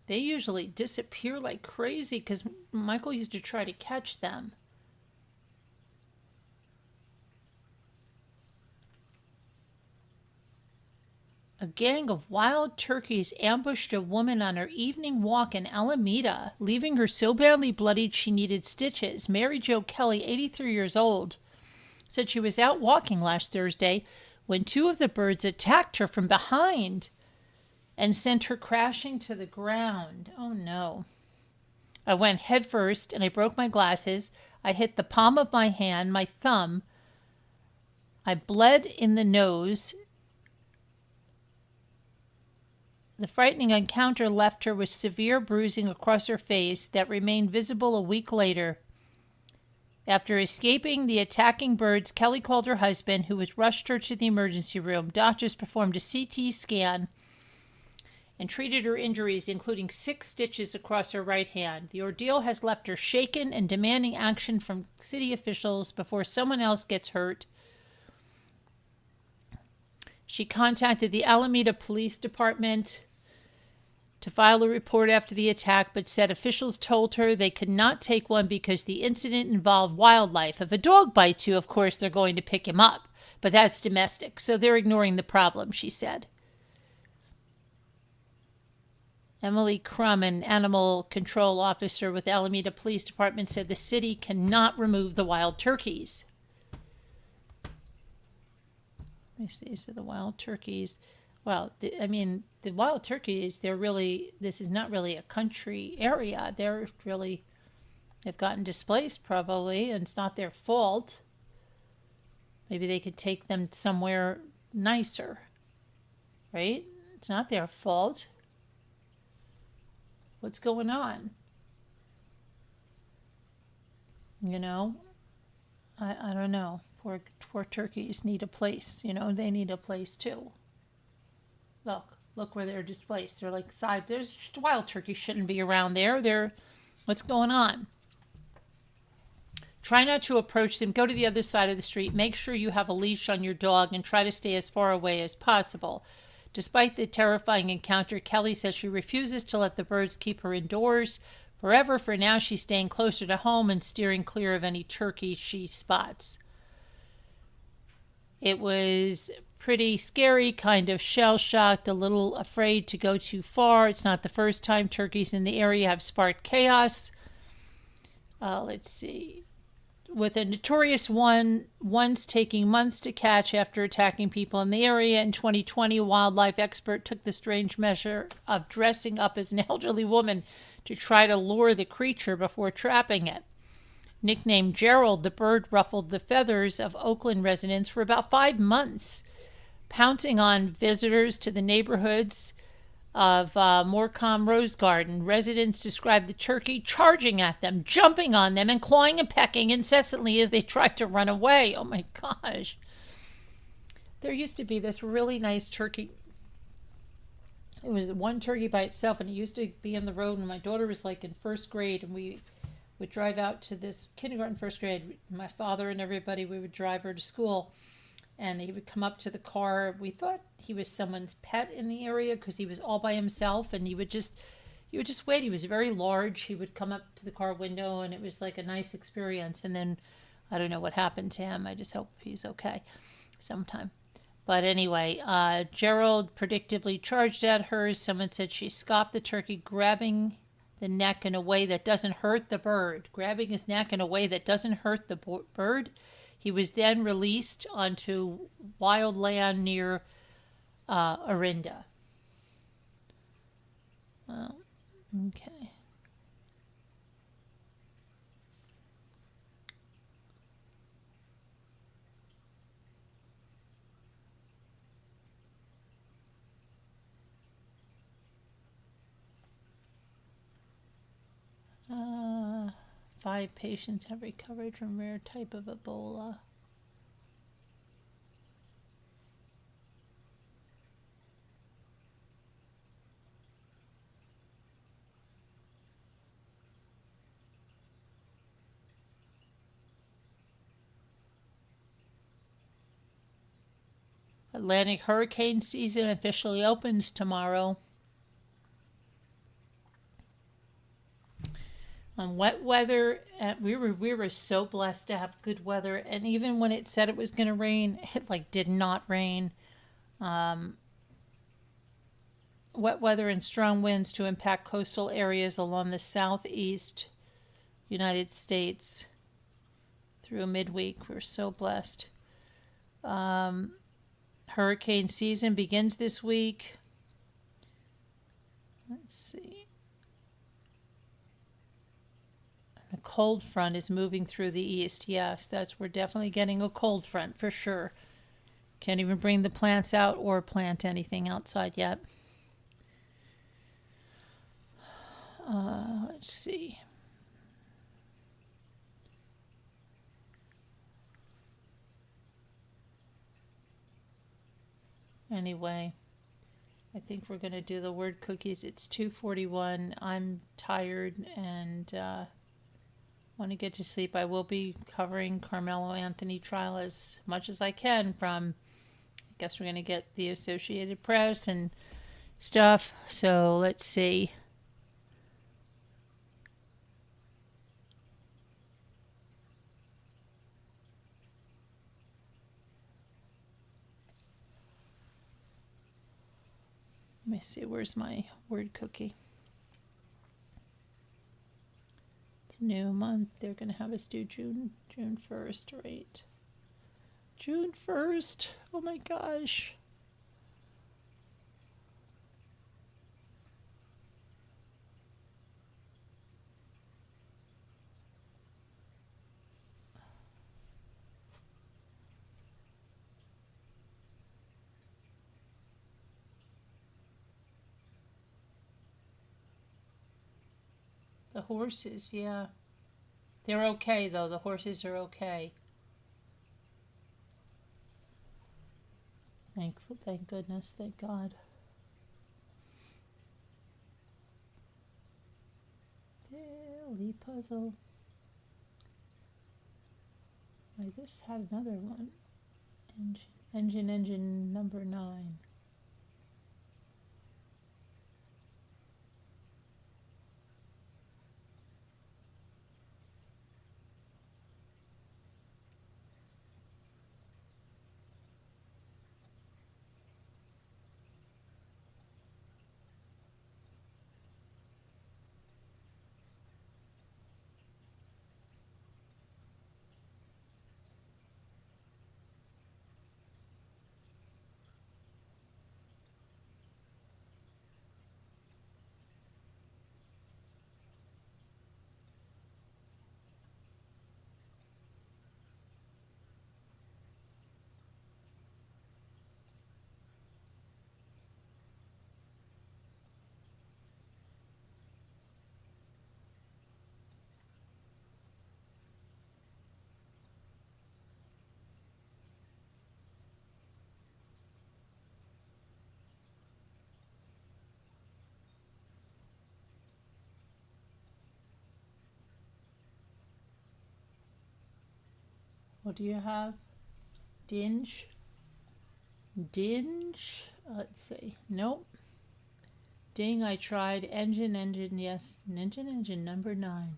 They usually disappear like crazy because Michael used to try to catch them. A gang of wild turkeys ambushed a woman on her evening walk in Alameda, leaving her so badly bloodied she needed stitches. Mary Jo Kelly, 83 years old, said she was out walking last Thursday when two of the birds attacked her from behind and sent her crashing to the ground. Oh no. I went head first and I broke my glasses. I hit the palm of my hand, my thumb. I bled in the nose. The frightening encounter left her with severe bruising across her face that remained visible a week later. After escaping the attacking birds, Kelly called her husband, who was rushed her to the emergency room. Doctors performed a CT scan and treated her injuries, including 6 stitches across her right hand. The ordeal has left her shaken and demanding action from city officials before someone else gets hurt. She contacted the Alameda Police Department to file a report after the attack, but said officials told her they could not take one because the incident involved wildlife. If a dog bites you, of course, they're going to pick him up, but that's domestic, so they're ignoring the problem, she said. Emily Crum, an animal control officer with Alameda Police Department, said the city cannot remove the wild turkeys. Let me see. So the wild turkeys, well, the wild turkeys, this is not really a country area. They've gotten displaced probably, and it's not their fault. Maybe they could take them somewhere nicer, right? It's not their fault. What's going on? You know, I don't know. Poor turkeys need a place. You know, they need a place too. Look where they're displaced. They're like there's wild turkeys shouldn't be around there. What's going on? Try not to approach them. Go to the other side of the street. Make sure you have a leash on your dog and try to stay as far away as possible. Despite the terrifying encounter, Kelly says she refuses to let the birds keep her indoors forever. For now, she's staying closer to home and steering clear of any turkey she spots. It was pretty scary, kind of shell-shocked, a little afraid to go too far. It's not the first time turkeys in the area have sparked chaos. Let's see. With a notorious one once taking months to catch after attacking people in the area. In 2020, a wildlife expert took the strange measure of dressing up as an elderly woman to try to lure the creature before trapping it. Nicknamed Gerald, the bird ruffled the feathers of Oakland residents for about 5 months, pouncing on visitors to the neighborhoods of Morecambe Rose Garden. Residents described the turkey charging at them, jumping on them, and clawing and pecking incessantly as they tried to run away. Oh my gosh. There used to be this really nice turkey. It was one turkey by itself, and it used to be in the road when my daughter was like in first grade, and we would drive out to this kindergarten, first grade. My father and everybody, we would drive her to school. And he would come up to the car. We thought he was someone's pet in the area because he was all by himself, and you would just wait. He was very large. He would come up to the car window, and it was like a nice experience. And then I don't know what happened to him. I just hope he's okay sometime. But anyway, Gerald predictably charged at her. Someone said she scoffed the turkey, grabbing the neck in a way that doesn't hurt the bird. Grabbing his neck in a way that doesn't hurt the bird. He was then released onto wild land near Orinda. Okay. 5 patients have recovered from rare type of Ebola. Atlantic hurricane season officially opens tomorrow. On wet weather, we were so blessed to have good weather, and even when it said it was going to rain, it did not rain. Wet weather and strong winds to impact coastal areas along the southeast United States through midweek. We're so blessed. Hurricane season begins this week. Let's see. A cold front is moving through the east. Yes, we're definitely getting a cold front for sure. Can't even bring the plants out or plant anything outside yet. Let's see. Anyway, I think we're going to do the word cookies. It's 2:41. I'm tired and want to get to sleep. I will be covering Karmelo Anthony Trial as much as I can from, I guess we're going to get the Associated Press and stuff. So let's see. Let me see, where's my word cookie? It's a new month. They're going to have us do June 1st, right? June 1st. Oh my gosh. The horses, yeah. They're okay, though. The horses are okay. Thank goodness, thank God. Daily puzzle. I just had another one. Engine number 9. What do you have? Dinge? Let's see. Nope. Ding, I tried. Engine, yes. Engine number 9.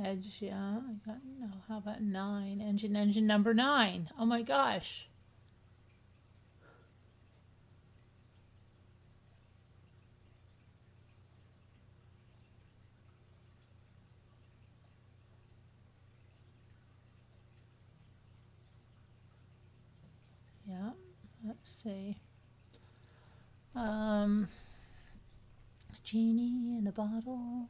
Edge, yeah. I got, no, how about 9? Engine number 9. Oh my gosh. see. Genie in a bottle.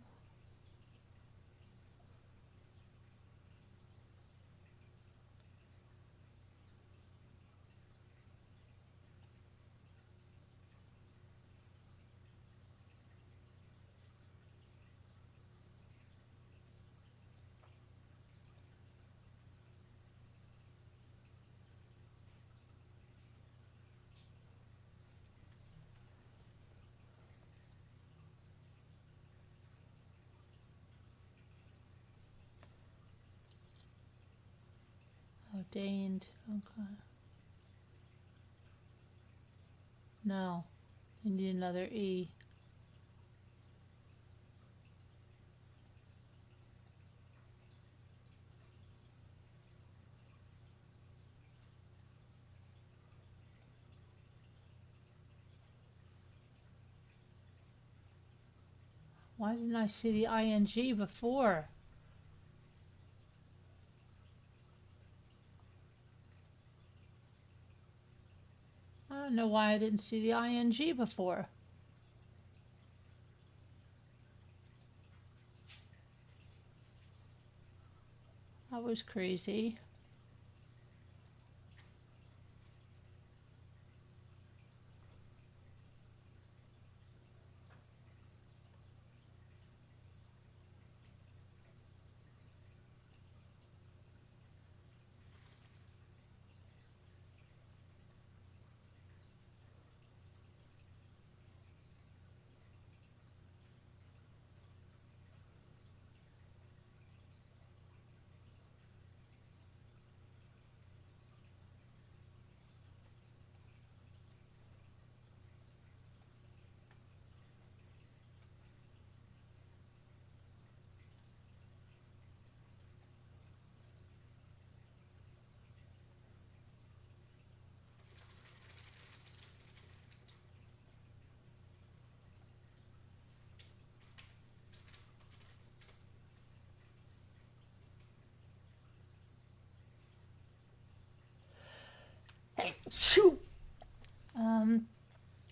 Ordained. Okay. No. You need another E. Why didn't I see the ing before? I don't know why I didn't see the ing before. That was crazy.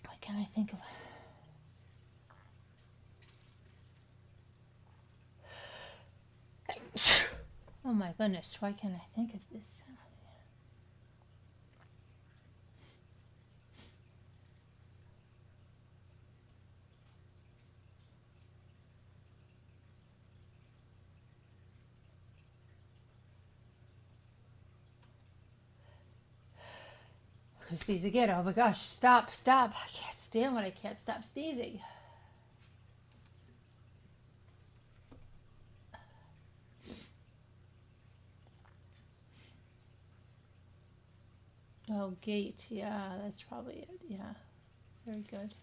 What can I think of? Oh my goodness, why can't I think of this? Sneeze again. Oh my gosh, stop. I can't stand when I can't stop sneezing. Oh, gate. Yeah, that's probably it. Yeah, very good.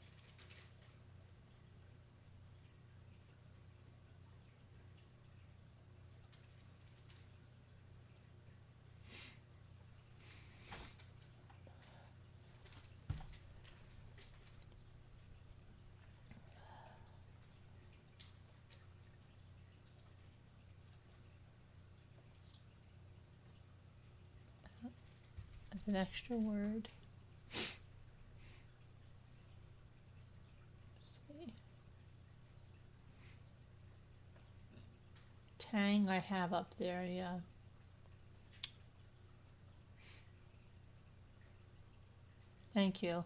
That's an extra word. Let's see. Tang I have up there, yeah. Thank you.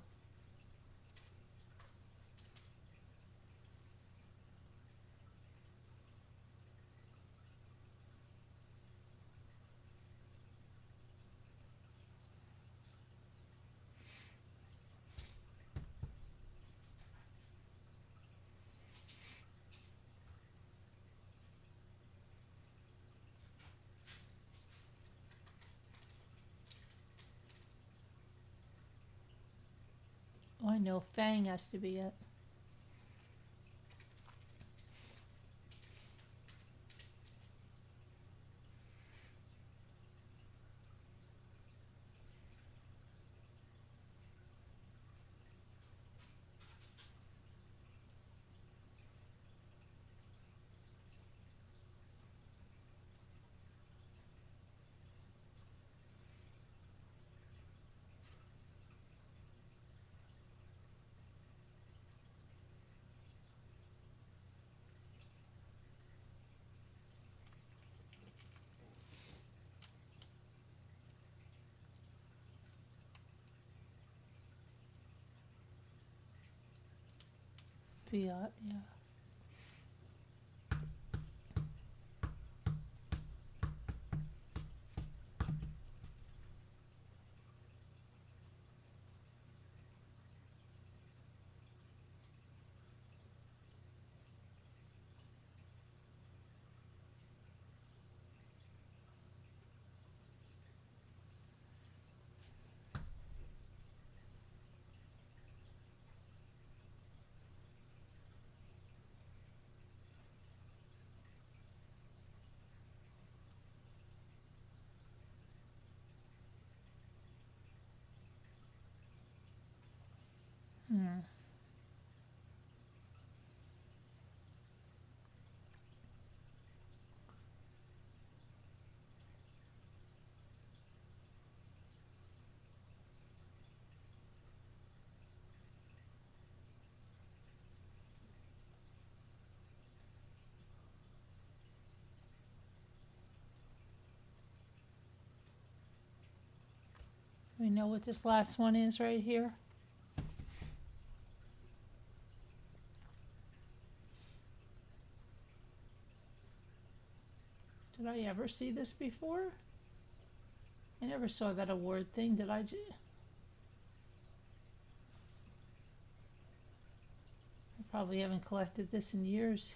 Oh, I know Fang has to be it. Fiat, yeah. We know what this last one is right here. Did I ever see this before? I never saw that award thing, did I? I probably haven't collected this in years.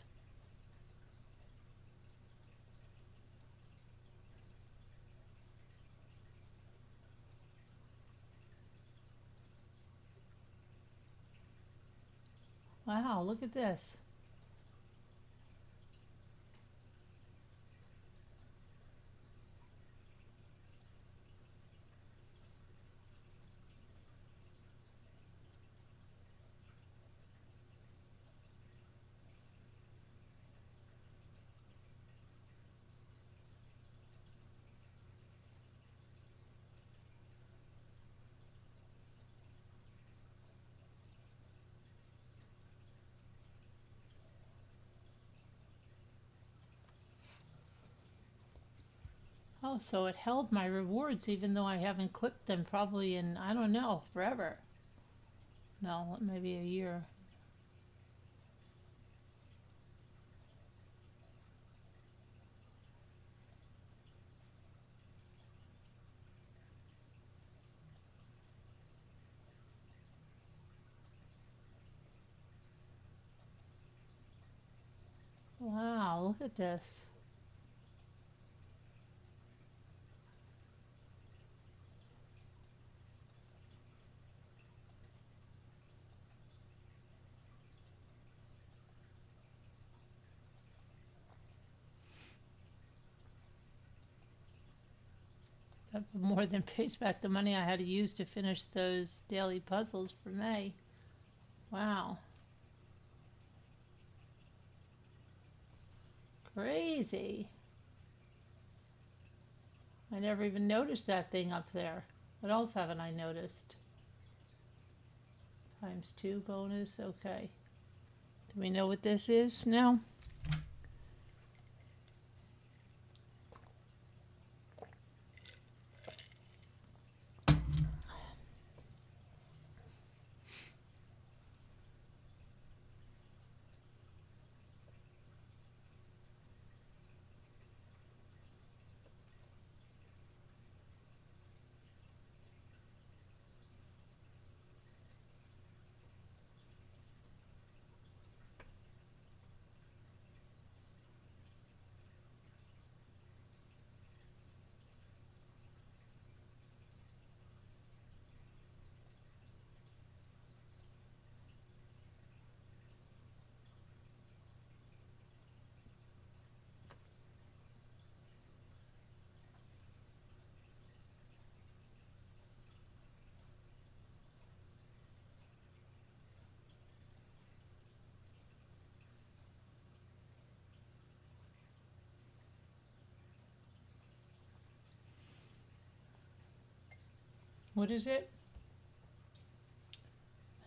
Wow, look at this. Oh, so it held my rewards even though I haven't clicked them probably in, I don't know, forever. No, maybe a year. Wow, look at this. That more than pays back the money I had to use to finish those daily puzzles for May. Wow. Crazy. I never even noticed that thing up there. What else haven't I noticed? ×2 bonus, okay. Do we know what this is now? What is it?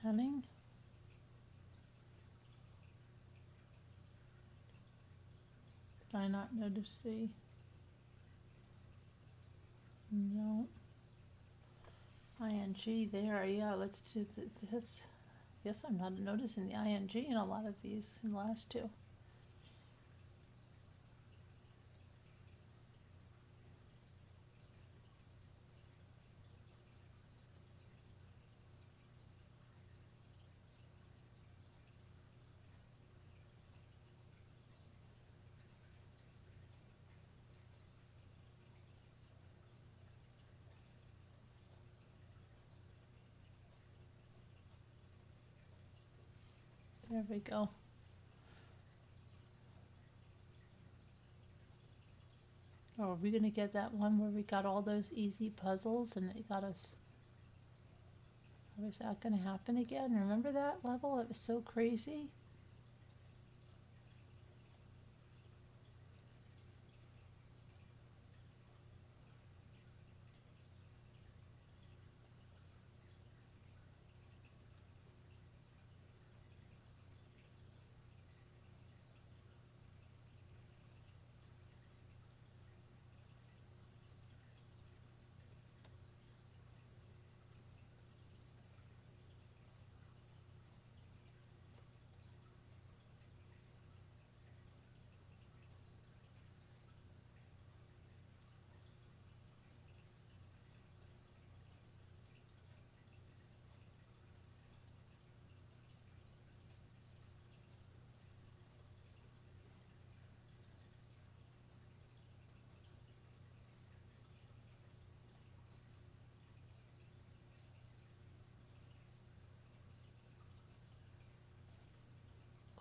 Penning? Did I not notice the... No. ING there, yeah, let's do this. guess I'm not noticing the ing in a lot of these in the last two. There we go. Oh, are we gonna get that one where we got all those easy puzzles and it got us? Or is that gonna happen again? Remember that level? It was so crazy.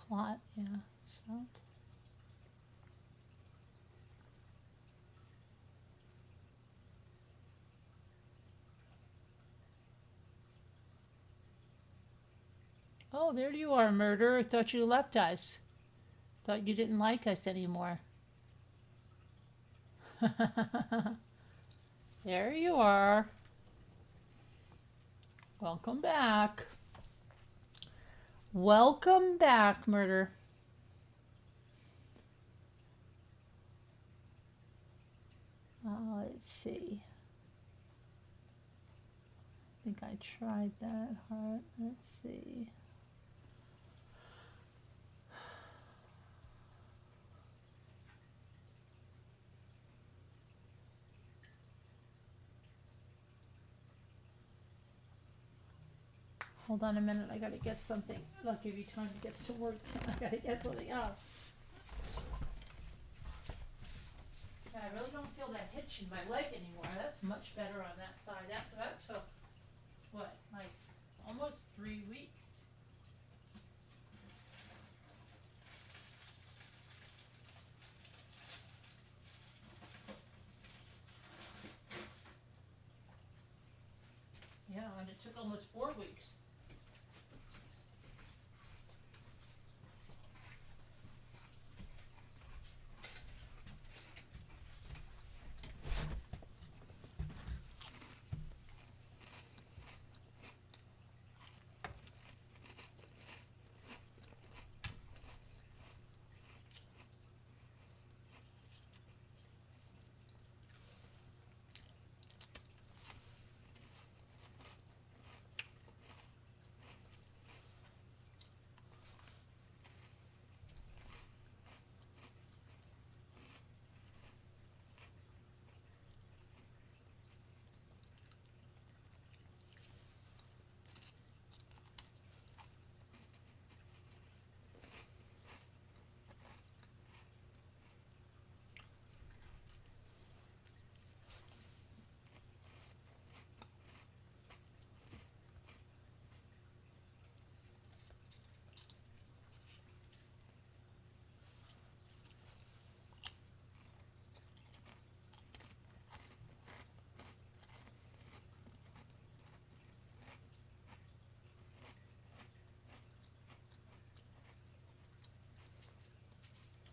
Clot, yeah. Shot. Oh, there you are, murderer. Thought you left us. Thought you didn't like us anymore. There you are. Welcome back. Welcome back, murder. Let's see. I think I tried that heart. Let's see. Hold on a minute, I gotta get something. I'll give you time to get some words. I gotta get something out. I really don't feel that hitch in my leg anymore. That's much better on that side. That took, what, like almost 3 weeks. Yeah, and it took almost 4 weeks.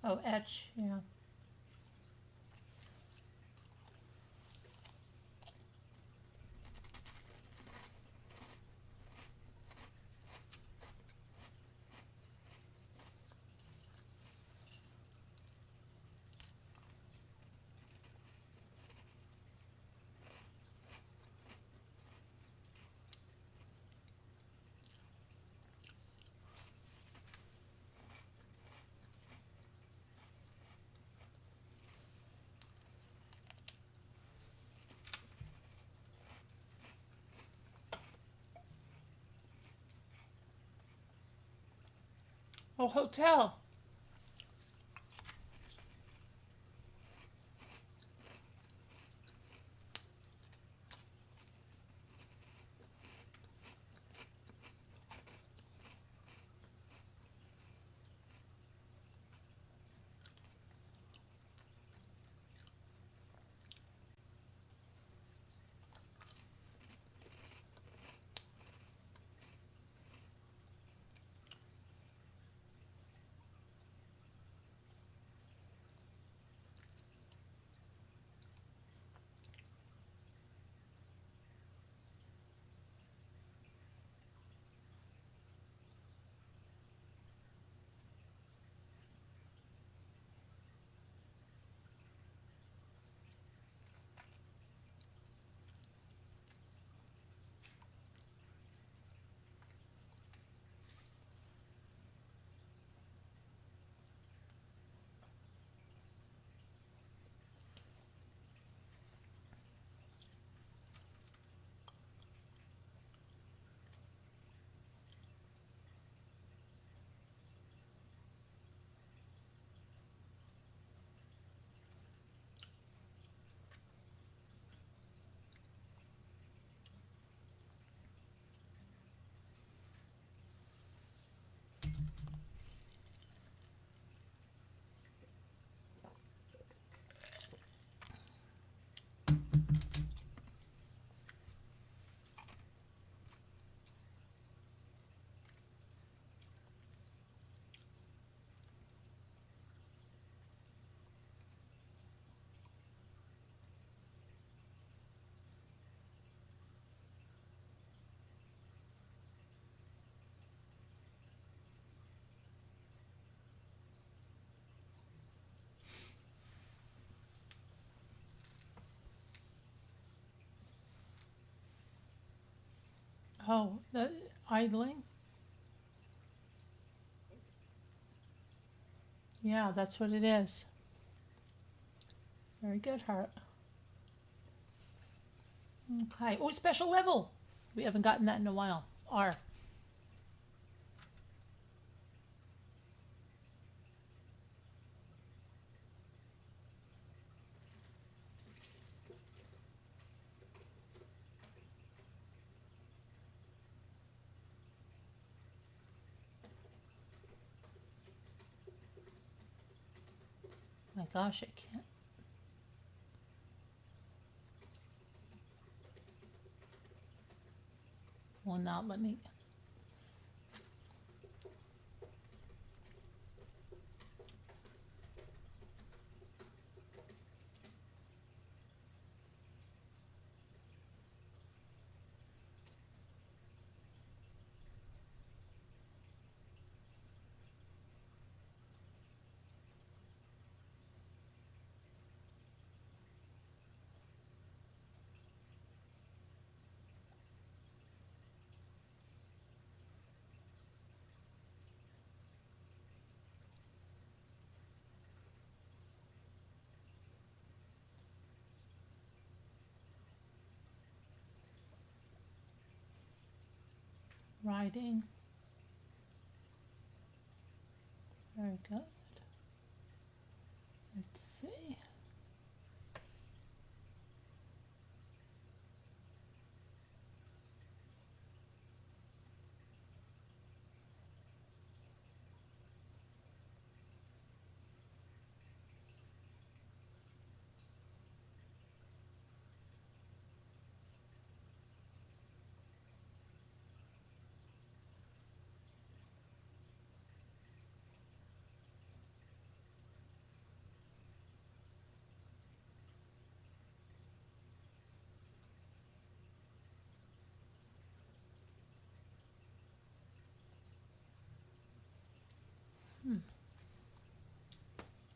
Oh, etch, yeah. hotel. Oh, the idling? Yeah, that's what it is. Very good, Heart. Okay. Oh, special level. We haven't gotten that in a while. R. My gosh, I can't. Will not let me. Riding. Very good. Let's see.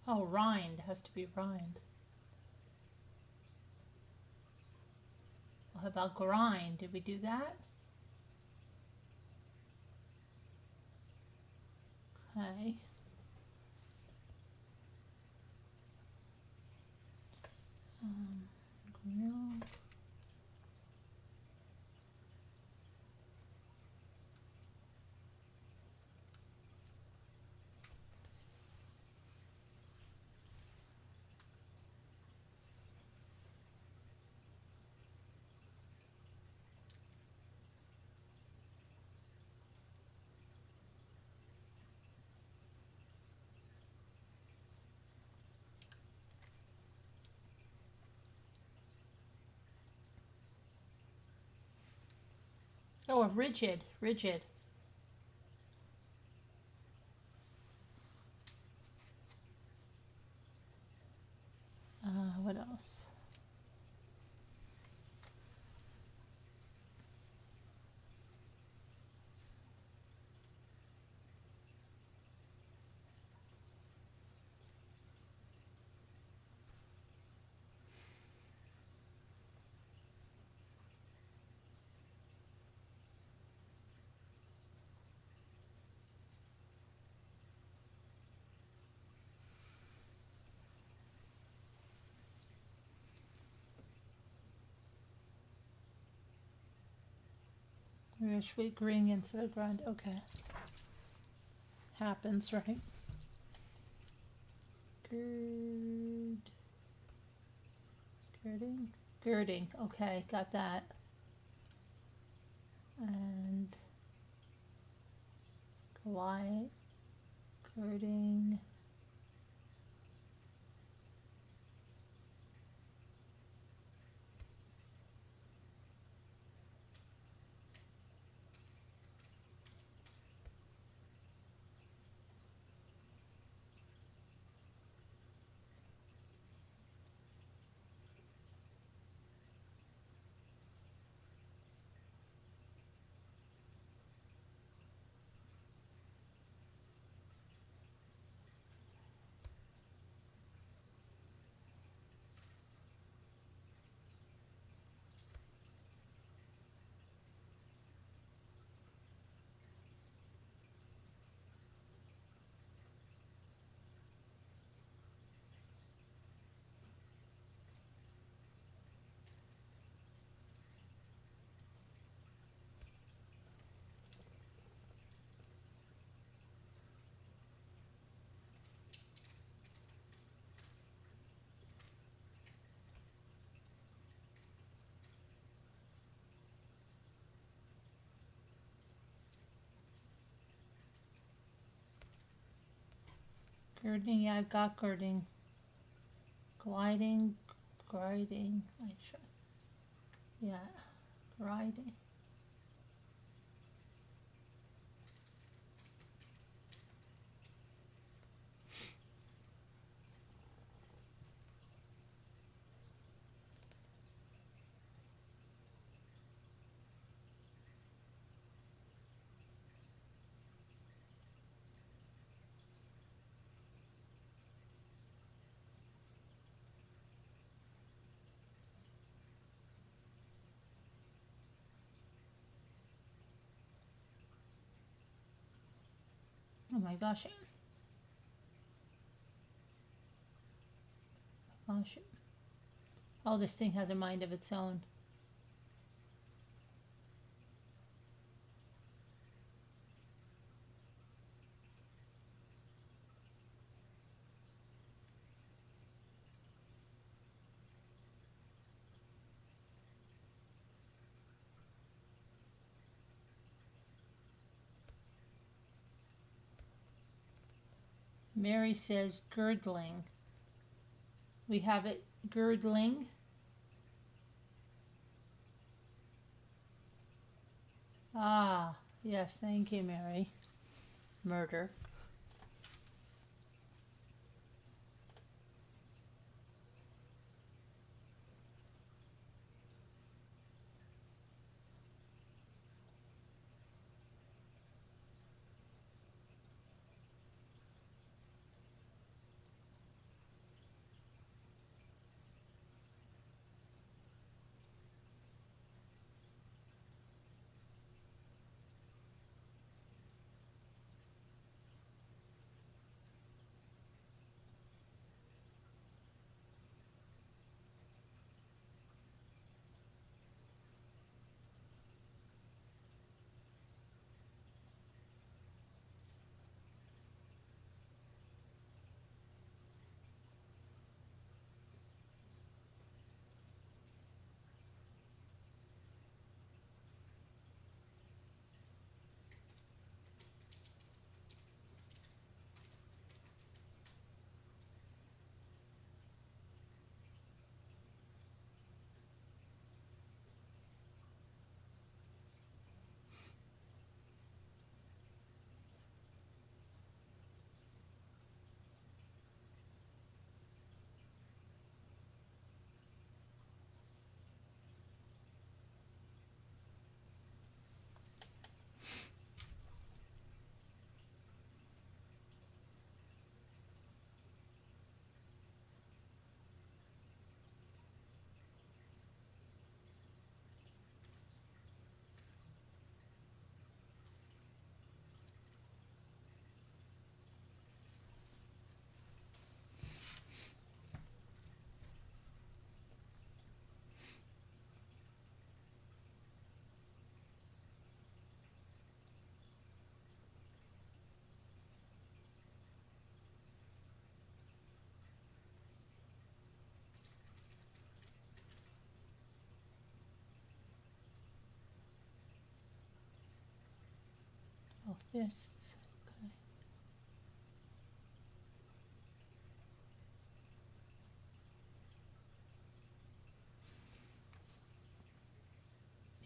Oh, rind has to be rind. Well, how about grind? Did we do that? Okay. Grill. Oh, a rigid, rigid. What else? We're sweet green instead of grind. Okay. Happens, right? Girding? Girding. Okay, got that. And glide. Girding. Girding, yeah, I've got girding. Gliding, griding. Yeah, griding. Oh my gosh. Gosh. Oh, this thing has a mind of its own. Mary says girdling. We have it girdling. Ah, yes, thank you, Mary. Murder. fists.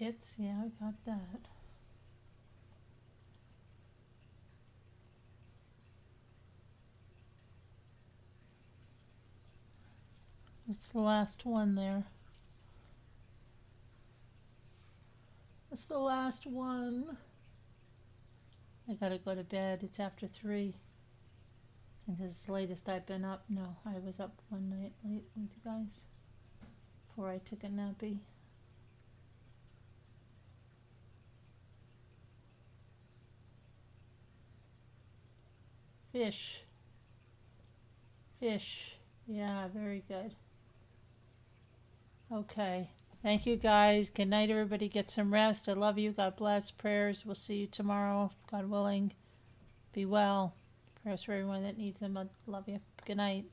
Okay. Yeah, I got that. It's the last one there. It's the last one. I gotta go to bed. It's after 3. And this is the latest I've been up. No, I was up one night late with you guys before I took a nappy. Fish. Fish. Yeah, very good. Okay. Thank you guys. Good night, everybody. Get some rest. I love you. God bless. Prayers. We'll see you tomorrow, God willing. Be well. Prayers for everyone that needs them. I love you. Good night.